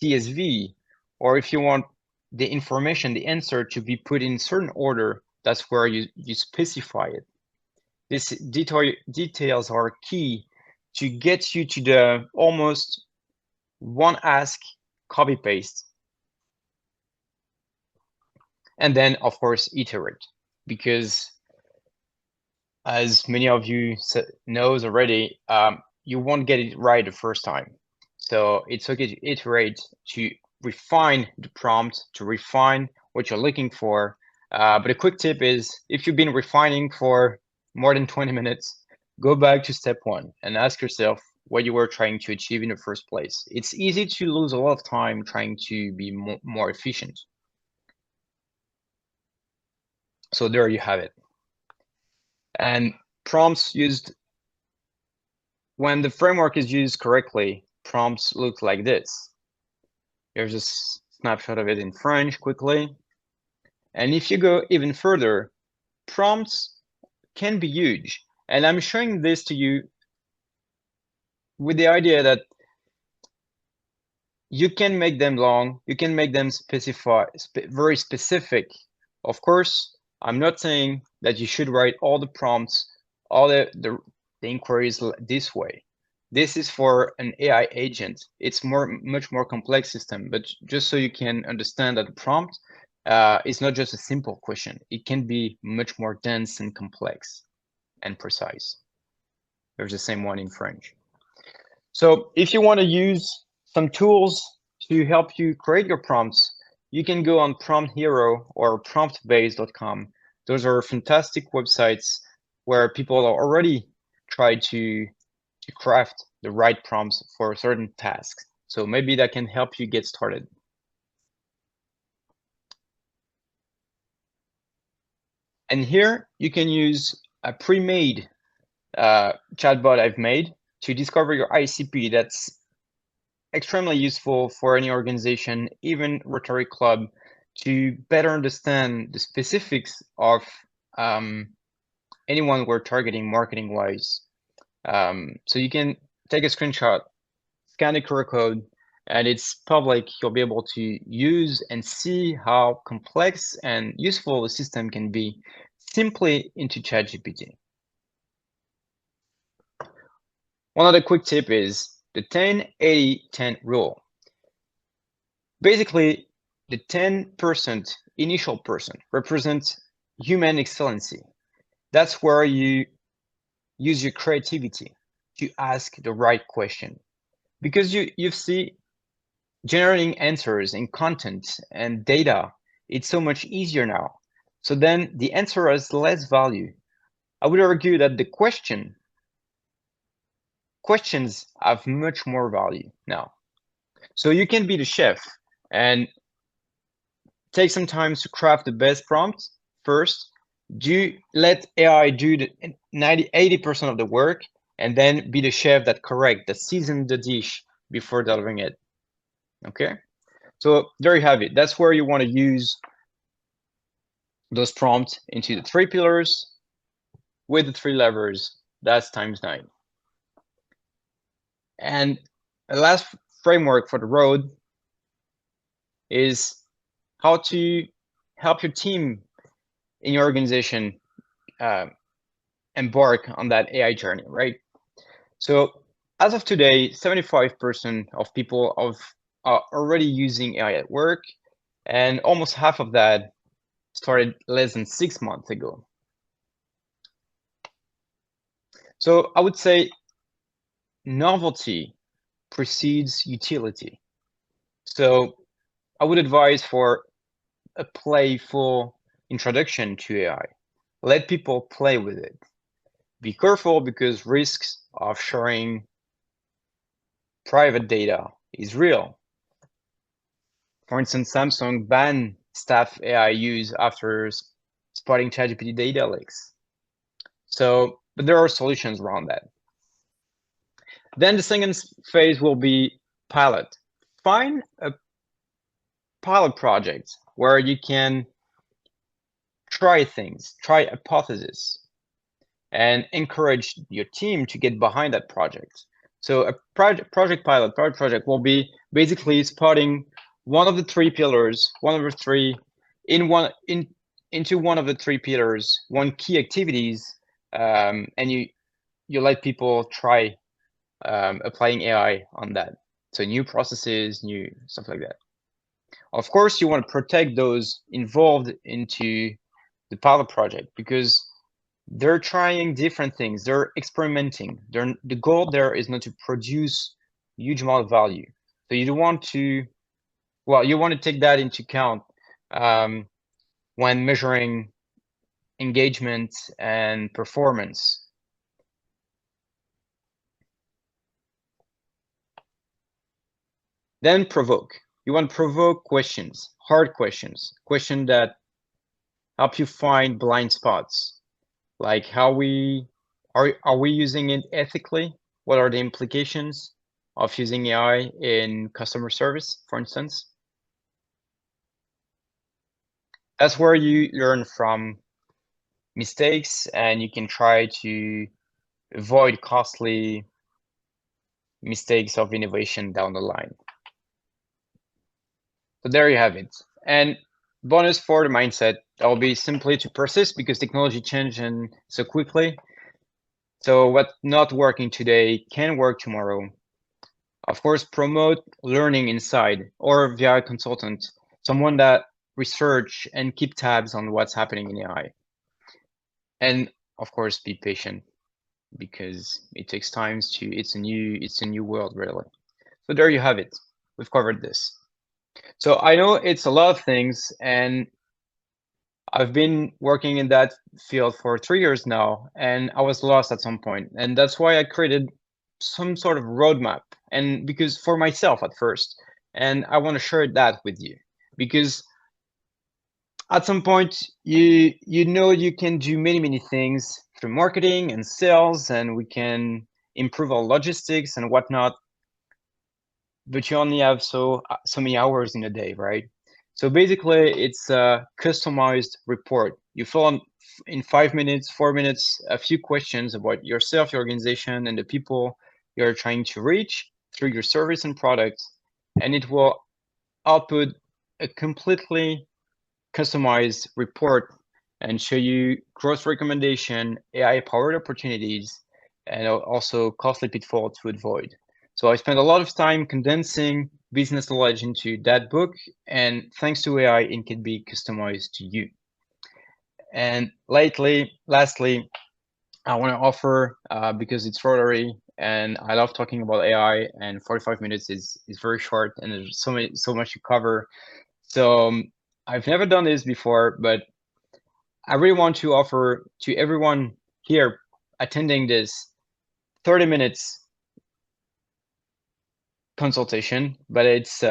CSV, or if you want the information, the answer to be put in certain order, that's where you specify it. These details are key to get you to the almost one ask, copy paste. And then, of course, iterate, because as many of you knows already, you won't get it right the first time. So it's okay to iterate, to refine the prompt, to refine what you're looking for. But a quick tip is, if you've been refining for more than 20 minutes, go back to step one and ask yourself what you were trying to achieve in the first place. It's easy to lose a lot of time trying to be more efficient. So there you have it. And prompts used, when the framework is used correctly, prompts look like this. Here's a snapshot of it in French quickly. And if you go even further, prompts can be huge. And I'm showing this to you with the idea that you can make them long, you can make them very specific. Of course, I'm not saying that you should write all the prompts, all the inquiries this way. This is for an AI agent. It's much more complex system, but just so you can understand that the prompt is not just a simple question. It can be much more dense and complex and precise. There's the same one in French. So if you want to use some tools to help you create your prompts, you can go on Prompt Hero or promptbase.com. Those are fantastic websites where people are already try to craft the right prompts for certain tasks. So maybe that can help you get started. And here you can use a pre-made chatbot I've made to discover your ICP. That's extremely useful for any organization, even Rotary Club, to better understand the specifics of anyone we're targeting marketing-wise. So you can take a screenshot, scan the QR code, and it's public. You'll be able to use and see how complex and useful the system can be simply into ChatGPT. One other quick tip is the 10-80-10 rule. Basically, the 10% initial person represents human excellency. That's where you use your creativity to ask the right question. Because you see, generating answers and content and data, it's so much easier now. So then the answer has less value. I would argue that the questions have much more value now. So you can be the chef and take some time to craft the best prompt first. Let AI do the 80% of the work, and then be the chef that seasons the dish before delivering it. Okay, so there you have it. That's where you want to use those prompts into the 3 pillars with the 3 levers. That's ×9. And the last framework for the road is how to help your team in your organization embark on that AI journey, right? So as of today, 75% of people are already using AI at work, and almost half of that started less than 6 months ago. So I would say novelty precedes utility. So I would advise for a playful introduction to AI. Let people play with it. Be careful because risks of sharing private data is real. For instance, Samsung banned staff AI use after spotting ChatGPT data leaks. So, but there are solutions around that. Then the second phase will be pilot. Find a pilot project where you can try things, try hypotheses, and encourage your team to get behind that project. So a project pilot will be basically spotting one of the 3 pillars, into one of the 3 pillars, one key activities, and you let people try applying AI on that. So new processes, new stuff like that. Of course, you want to protect those involved into the pilot project because they're trying different things. They're experimenting. The goal there is not to produce huge amount of value. So you don't want to, well, you want to take that into account when measuring engagement and performance. Then provoke. You want to provoke questions, hard questions that help you find blind spots. Like are we using it ethically? What are the implications of using AI in customer service, for instance? That's where you learn from mistakes and you can try to avoid costly mistakes of innovation down the line. So there you have it. And bonus for the mindset, that will be simply to persist because technology changes so quickly. So what's not working today can work tomorrow. Of course, promote learning inside or via a consultant, someone that research and keep tabs on what's happening in AI. And of course, be patient because it takes time to, it's a new world really. So there you have it. We've covered this. So I know it's a lot of things and I've been working in that field for 3 years now, and I was lost at some point. And that's why I created some sort of roadmap, and because for myself at first, and I want to share that with you, because at some point you know you can do many things through marketing and sales, and we can improve our logistics and whatnot, but you only have so many hours in a day, right? So basically, it's a customized report. You fill in 5 minutes, 4 minutes, a few questions about yourself, your organization, and the people you're trying to reach through your service and product, and it will output a completely customized report and show you growth recommendation, AI-powered opportunities, and also costly pitfalls to avoid. So I spent a lot of time condensing business knowledge into that book, and thanks to AI, it can be customized to you. And lastly, I want to offer, because it's Rotary, and I love talking about AI, and 45 minutes is very short, and there's so much to cover. So I've never done this before, but I really want to offer to everyone here attending this 30 minutes consultation, but it's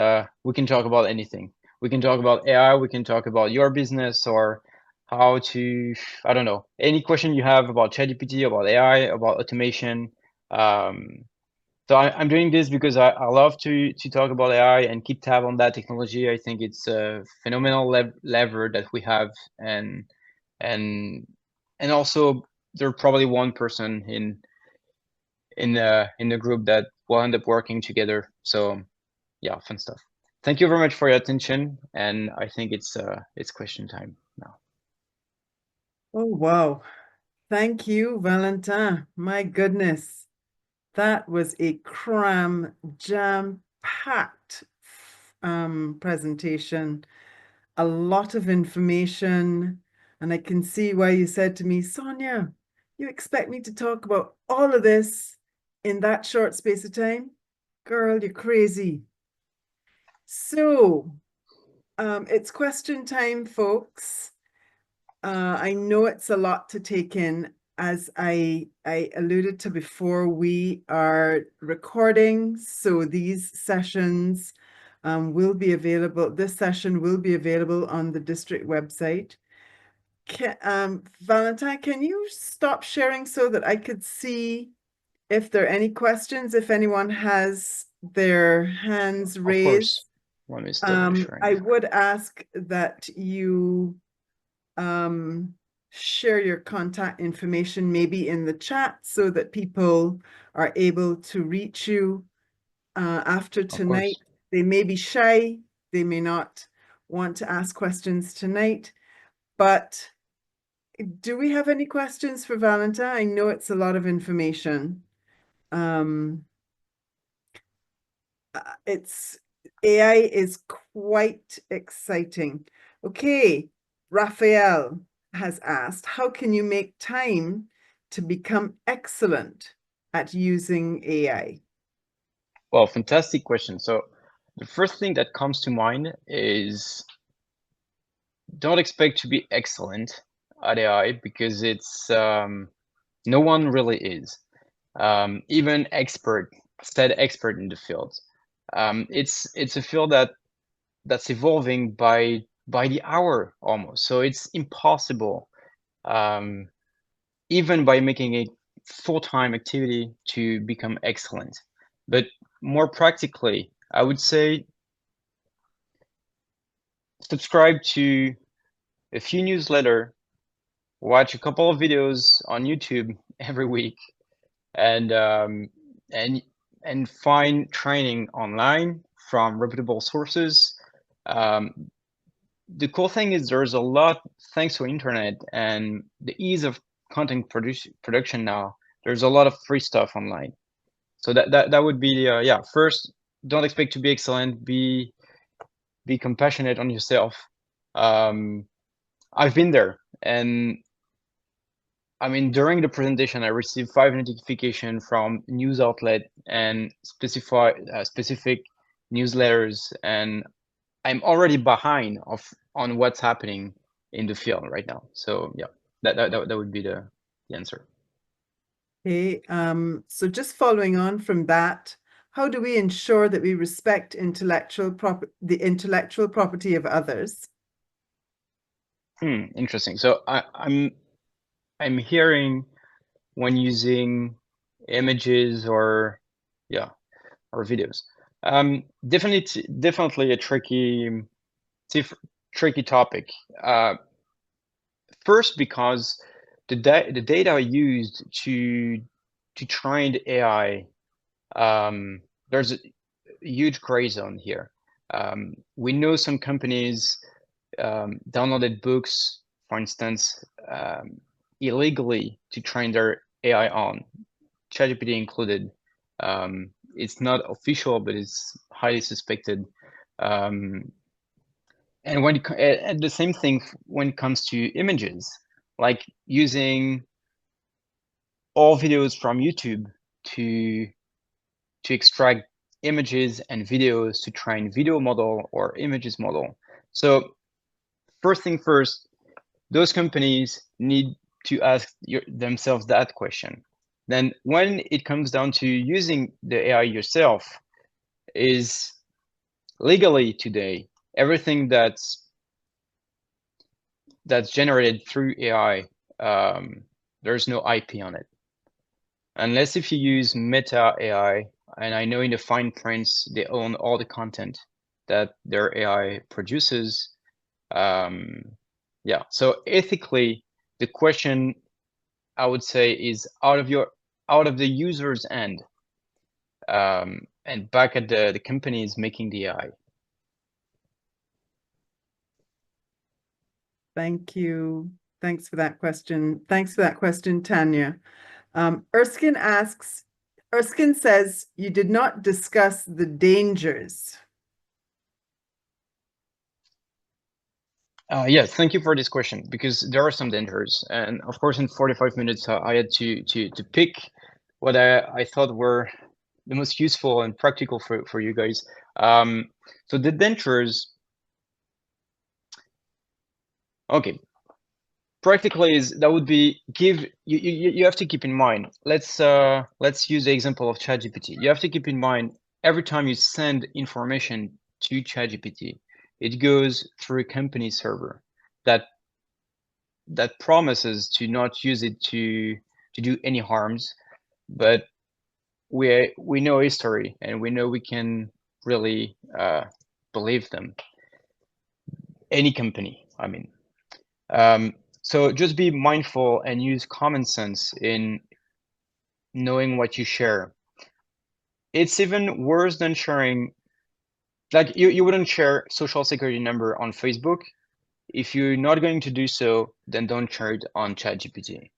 we can talk about anything. We can talk about AI, we can talk about your business, or how to, I don't know, any question you have about ChatGPT, about AI, about automation. So I'm doing this because I love to talk about AI and keep tab on that technology. I think it's a phenomenal lever that we have, and and also there's probably one person in the group that will end up working together. So yeah, fun stuff. Thank you very much for your attention, and I think it's question time now. Oh, wow. Thank you, Valentin. My goodness. That was a jam-packed presentation. A lot of information. And I can see why you said to me, Sonia, you expect me to talk about all of this in that short space of time? Girl, you're crazy. So it's question time, folks. I know it's a lot to take in. As I alluded to before, we are recording, so these sessions will be available. This session will be available on the district website. Valentine, can you stop sharing so that I could see if there are any questions, if anyone has their hands raised? Of course. Let me stop the sharing. I would ask that you share your contact information maybe in the chat so that people are able to reach you after tonight. They may be shy, they may not want to ask questions tonight, but do we have any questions for Valentin? I know it's a lot of information. AI is quite exciting. Okay, Raphael has asked, how can you make time to become excellent at using AI? Well, fantastic question. So the first thing that comes to mind is don't expect to be excellent at AI, because it's no one really is. Even expert in the field. It's a field that's evolving by the hour almost. So it's impossible, even by making a full-time activity, to become excellent. But more practically, I would say subscribe to a few newsletters, watch a couple of videos on YouTube every week, and find training online from reputable sources. The cool thing is there's a lot, thanks to internet and the ease of content production now, there's a lot of free stuff online. So that would be yeah, first, don't expect to be excellent, be compassionate on yourself. I've been there, and I mean, during the presentation, I received 5 notifications from news outlet and specific newsletters, and I'm already behind on what's happening in the field right now. So yeah, that would be the answer. Okay, so just following on from that, how do we ensure that we respect the intellectual property of others? Interesting. So I'm hearing when using images or videos. Definitely a tricky topic. First, because the data used to train the AI, there's a huge gray zone here. We know some companies downloaded books, for instance, illegally to train their AI on, ChatGPT included. It's not official, but it's highly suspected. And and the same thing when it comes to images, like using all videos from YouTube to extract images and videos to train video model or images model. So first thing first, those companies need to ask themselves that question. Then when it comes down to using the AI yourself, is legally today, everything that's generated through AI, there's no IP on it. Unless if you use Meta AI, and I know in the fine prints, they own all the content that their AI produces. Yeah, so ethically, the question I would say is out of the user's end, and back at the companies making the AI. Thank you. Thanks for that question. Thanks for that question, Tanya. Erskine says, you did not discuss the dangers. Yes, thank you for this question, because there are some dangers. And of course, in 45 minutes, I had to pick what I thought were the most useful and practical for you guys. So the dangers, okay, practically that would be you have to keep in mind, let's use the example of ChatGPT. You have to keep in mind, every time you send information to ChatGPT, it goes through a company server that promises to not use it to do any harms, but we know history, and we know we can really believe them. Any company, I mean. So just be mindful and use common sense in knowing what you share. It's even worse than sharing, like you wouldn't share social security number on Facebook. If you're not going to do so, then don't share it on ChatGPT,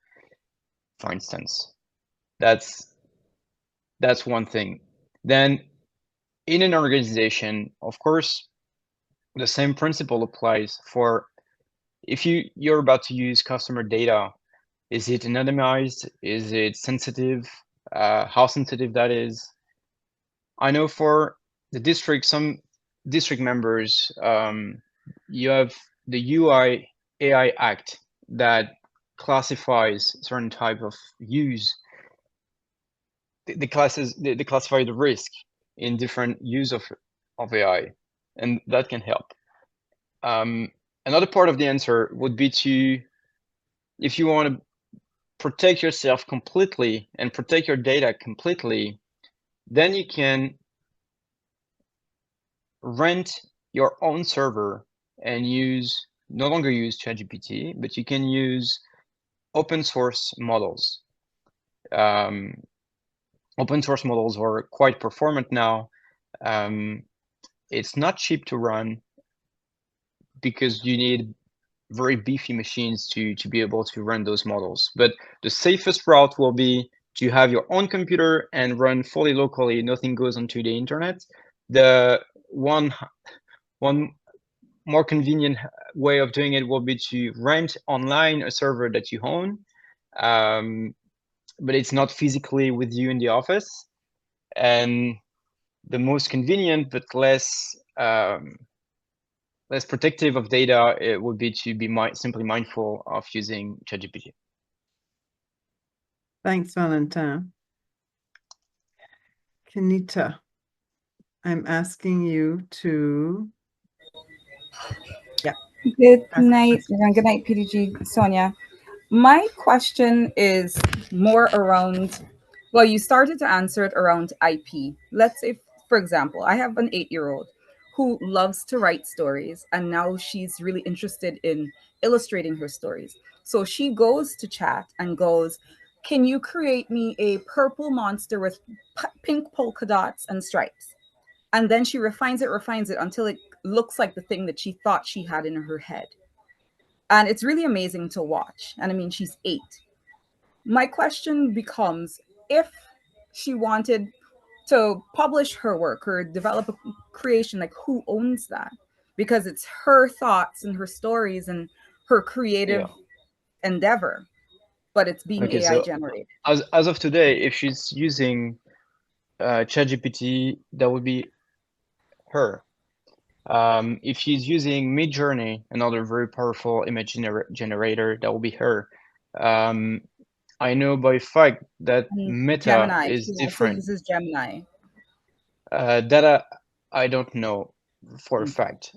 for instance. That's one thing. Then in an organization, of course, the same principle applies for if you're about to use customer data. Is it anonymized? Is it sensitive? How sensitive that is? I know for the district, some district members, you have the UI AI Act that classifies certain type of use. They classify the risk in different use of AI, and that can help. Another part of the answer would be to, if you want to protect yourself completely and protect your data completely, then you can rent your own server and no longer use ChatGPT, but you can use open source models. Open source models are quite performant now. It's not cheap to run because you need very beefy machines to be able to run those models. But the safest route will be to have your own computer and run fully locally. Nothing goes onto the internet. The one more convenient way of doing it will be to rent online a server that you own, but it's not physically with you in the office. And the most convenient but less less protective of data, it would be to be simply mindful of using ChatGPT. Thanks, Valentin. Kenita, I'm asking you to. Good Ask a night, question. everyone. Good night, PDG Sonia. My question is more around, well, you started to answer it around IP. Let's say, for example, I have an 8-year-old who loves to write stories, and now she's really interested in illustrating her stories. So she goes to chat and goes, "Can you create me a purple monster with pink polka dots and stripes?" And then she refines it until it looks like the thing that she thought she had in her head. And it's really amazing to watch. And I mean, she's 8. My question becomes, if she wanted to publish her work or develop a creation, like, who owns that? Because it's her thoughts and her stories and her creative endeavor, but it's being Okay, AI so generated. as of today, if she's using ChatGPT, that would be her. If she's using Midjourney, another very powerful image generator, that will be her. I know by fact that Meta Gemini. is She also different. uses Gemini. That I don't know for a fact.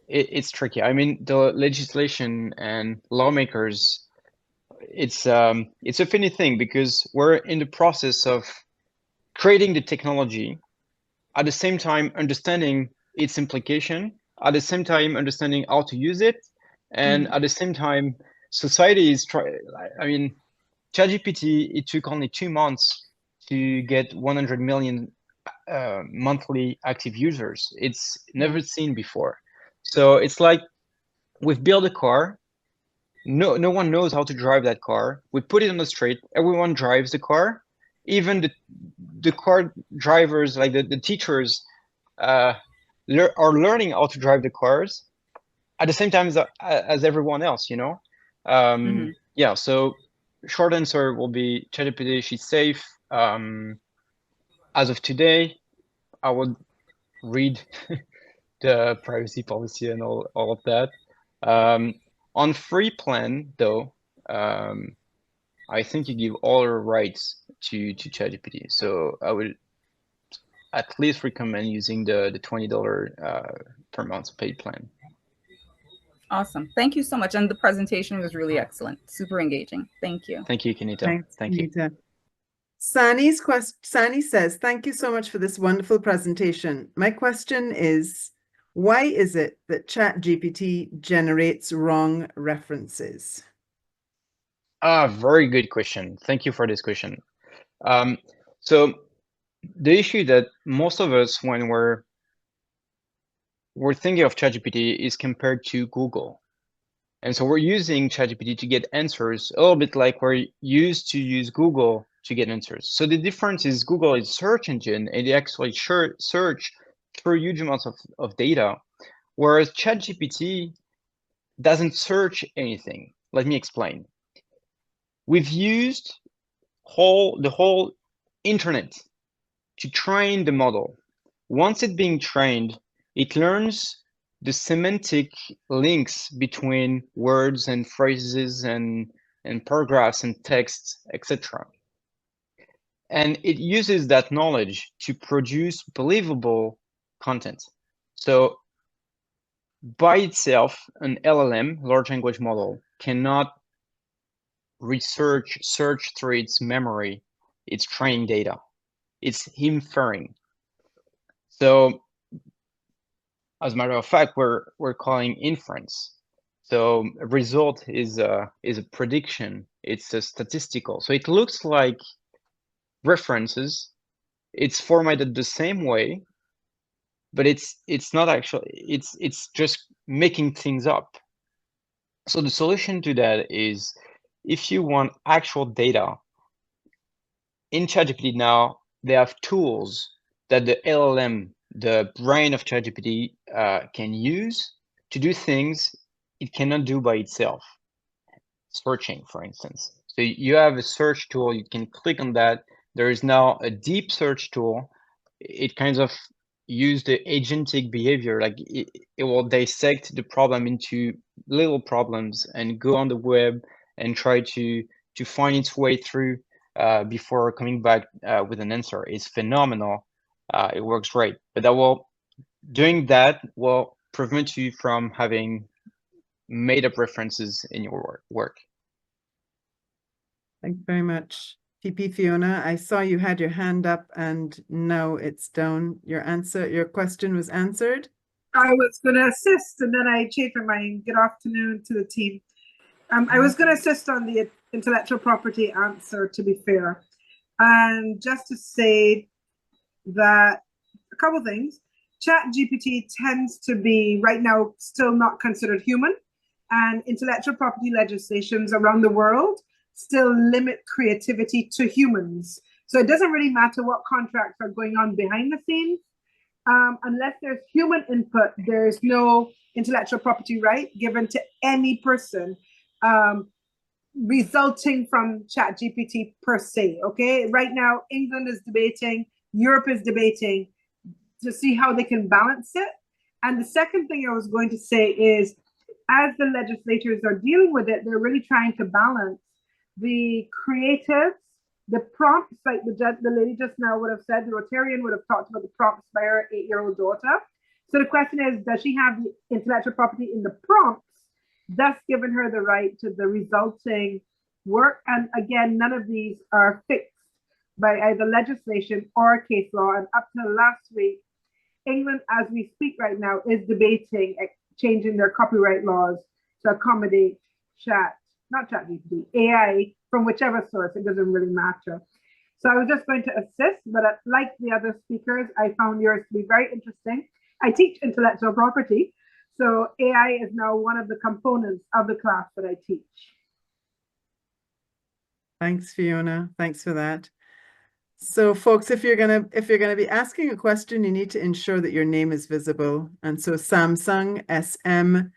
It's tricky. I mean, the legislation and lawmakers, it's a funny thing because we're in the process of creating the technology, at the same time understanding its implication, at the same time understanding how to use it, and at the same time society is I mean, ChatGPT, it took only 2 months to get 100 million monthly active users. It's never seen before. So it's like we've built a car. No one knows how to drive that car. We put it on the street. Everyone drives the car. Even the car drivers, like the teachers, are learning how to drive the cars at the same time as everyone else. You know. Yeah. So short answer will be ChatGPT. She's safe. As of today, I would read the privacy policy and all of that. On free plan though, I think you give all your rights to ChatGPT. So I would at least recommend using the $20 per month paid plan. Awesome. Thank you so much. And the presentation was really excellent. Super engaging. Thank you. Thank you, Kenita. Thanks, Thank you. Kenita. Sani says, thank you so much for this wonderful presentation. My question is, why is it that ChatGPT generates wrong references? Very good question. Thank you for this question. So the issue that most of us, when we're thinking of ChatGPT, is compared to Google. And so we're using ChatGPT to get answers a little bit like we're used to use Google to get answers. So the difference is Google is a search engine and they actually search through huge amounts of data, whereas ChatGPT doesn't search anything. Let me explain. We've used the whole internet to train the model. Once it's being trained, it learns the semantic links between words and phrases and paragraphs and texts, etc. And it uses that knowledge to produce believable content. So by itself, an LLM, large language model, cannot search through its memory, its training data. It's inferring. So as a matter of fact, we're calling inference. So a result is a prediction. It's a statistical. So it looks like references. It's formatted the same way, but it's not actually. It's just making things up. So the solution to that is, if you want actual data, in ChatGPT now they have tools that the LLM, the brain of ChatGPT, can use to do things it cannot do by itself. Searching, for instance. So you have a search tool, you can click on that. There is now a deep search tool. It kind of use the agentic behavior, like it will dissect the problem into little problems and go on the web and try to find its way through before coming back with an answer. It's phenomenal. It works great, but doing that will prevent you from having made up references in your work. Thanks very much. PP Fiona, I saw you had your hand up and now it's down. Your question was answered. I was going to assist and then I changed my mind. Good afternoon to the team. I was going to assist on the intellectual property answer, to be fair. And just to say that a couple things. ChatGPT tends to be right now still not considered human, and intellectual property legislations around the world still limit creativity to humans. So it doesn't really matter what contracts are going on behind the scenes. Unless there's human input, there's no intellectual property right given to any person resulting from ChatGPT per se. Okay, right now England is debating, Europe is debating to see how they can balance it. And the second thing I was going to say is, as the legislators are dealing with it, they're really trying to balance the creatives, the prompts, like the lady just now would have said, the Rotarian would have talked about the prompts by her 8-year-old daughter. So the question is, does she have the intellectual property in the prompts, thus giving her the right to the resulting work? And again, none of these are fixed by either legislation or case law. And up to last week, England, as we speak right now, is debating changing their copyright laws to accommodate ChatGPT, AI from whichever source, it doesn't really matter. So I was just going to assist, but like the other speakers, I found yours to be very interesting. I teach intellectual property, so AI is now one of the components of the class that I teach. Thanks, Fiona. Thanks for that. So folks, if you're gonna be asking a question, you need to ensure that your name is visible. And so Samsung SM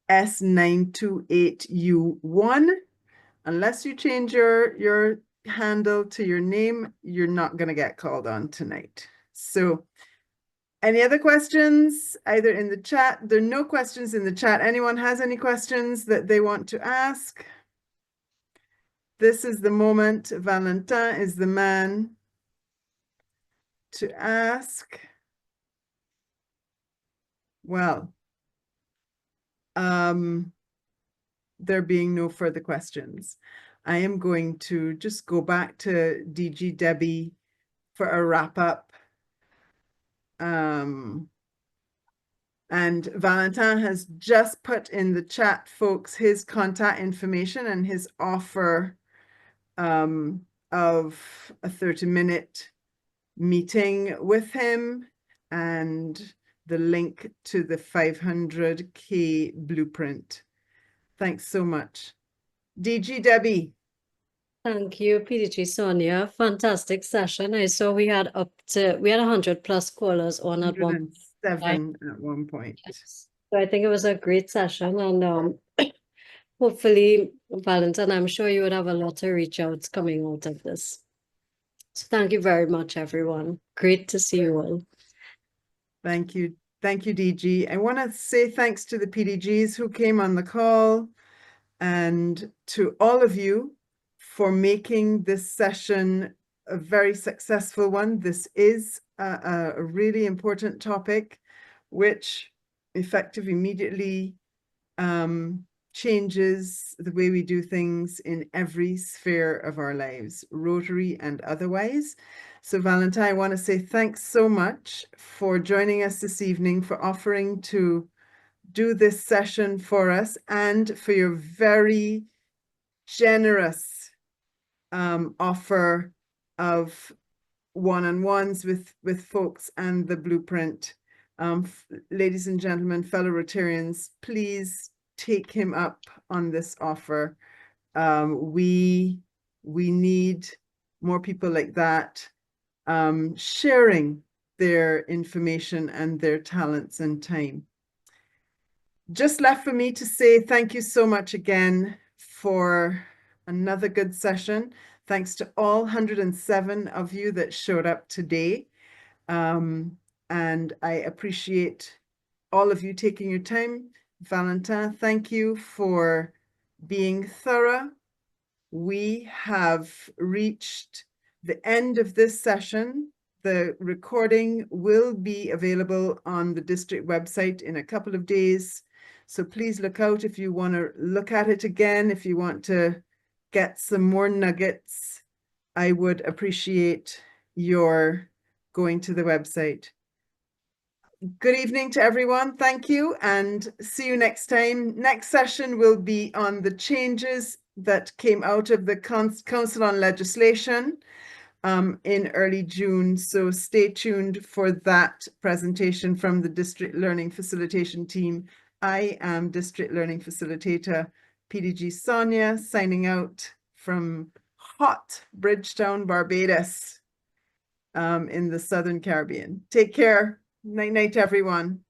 S928U1, unless you change your handle to your name, you're not gonna get called on tonight. So any other questions, either in the chat? There are no questions in the chat. Anyone has any questions that they want to ask? This is the moment. Valentin is the man to ask. Well, there being no further questions, I am going to just go back to DG Debbie for a wrap up. And Valentin has just put in the chat, folks, his contact information and his offer of a 30-minute meeting with him and the link to the 500K blueprint. Thanks so much. DG Debbie. Thank you, PDG Sonia. Fantastic session. I saw we had 100+ callers on at one 107 at one point. Yes. So I think it was a great session, and hopefully, Valentin, I'm sure you would have a lot of reach outs coming out of this. So thank you very much, everyone. Great to see you all. Thank you. Thank you, DG. I want to say thanks to the PDGs who came on the call and to all of you for making this session a very successful one. This is a really important topic, which effectively immediately changes the way we do things in every sphere of our lives, Rotary and otherwise. So Valentin, I want to say thanks so much for joining us this evening, for offering to do this session for us, and for your very generous offer of one-on-ones with folks and the blueprint. Ladies and gentlemen, fellow Rotarians, please take him up on this offer. We need more people like that sharing their information and their talents and time. Just left for me to say thank you so much again for another good session. Thanks to all 107 of you that showed up today. and I appreciate all of you taking your time. Valentin, thank you for being thorough. We have reached the end of this session. The recording will be available on the district website in a couple of days. So please look out if you want to look at it again, if you want to get some more nuggets. I would appreciate your going to the website. Good evening to everyone. Thank you, and see you next time. Next session will be on the changes that came out of the Council on Legislation in early June. So stay tuned for that presentation from the District Learning Facilitation team. I am District Learning Facilitator PDG Sonia, signing out from hot Bridgetown, Barbados, in the Southern Caribbean. Take care. Night, night, everyone.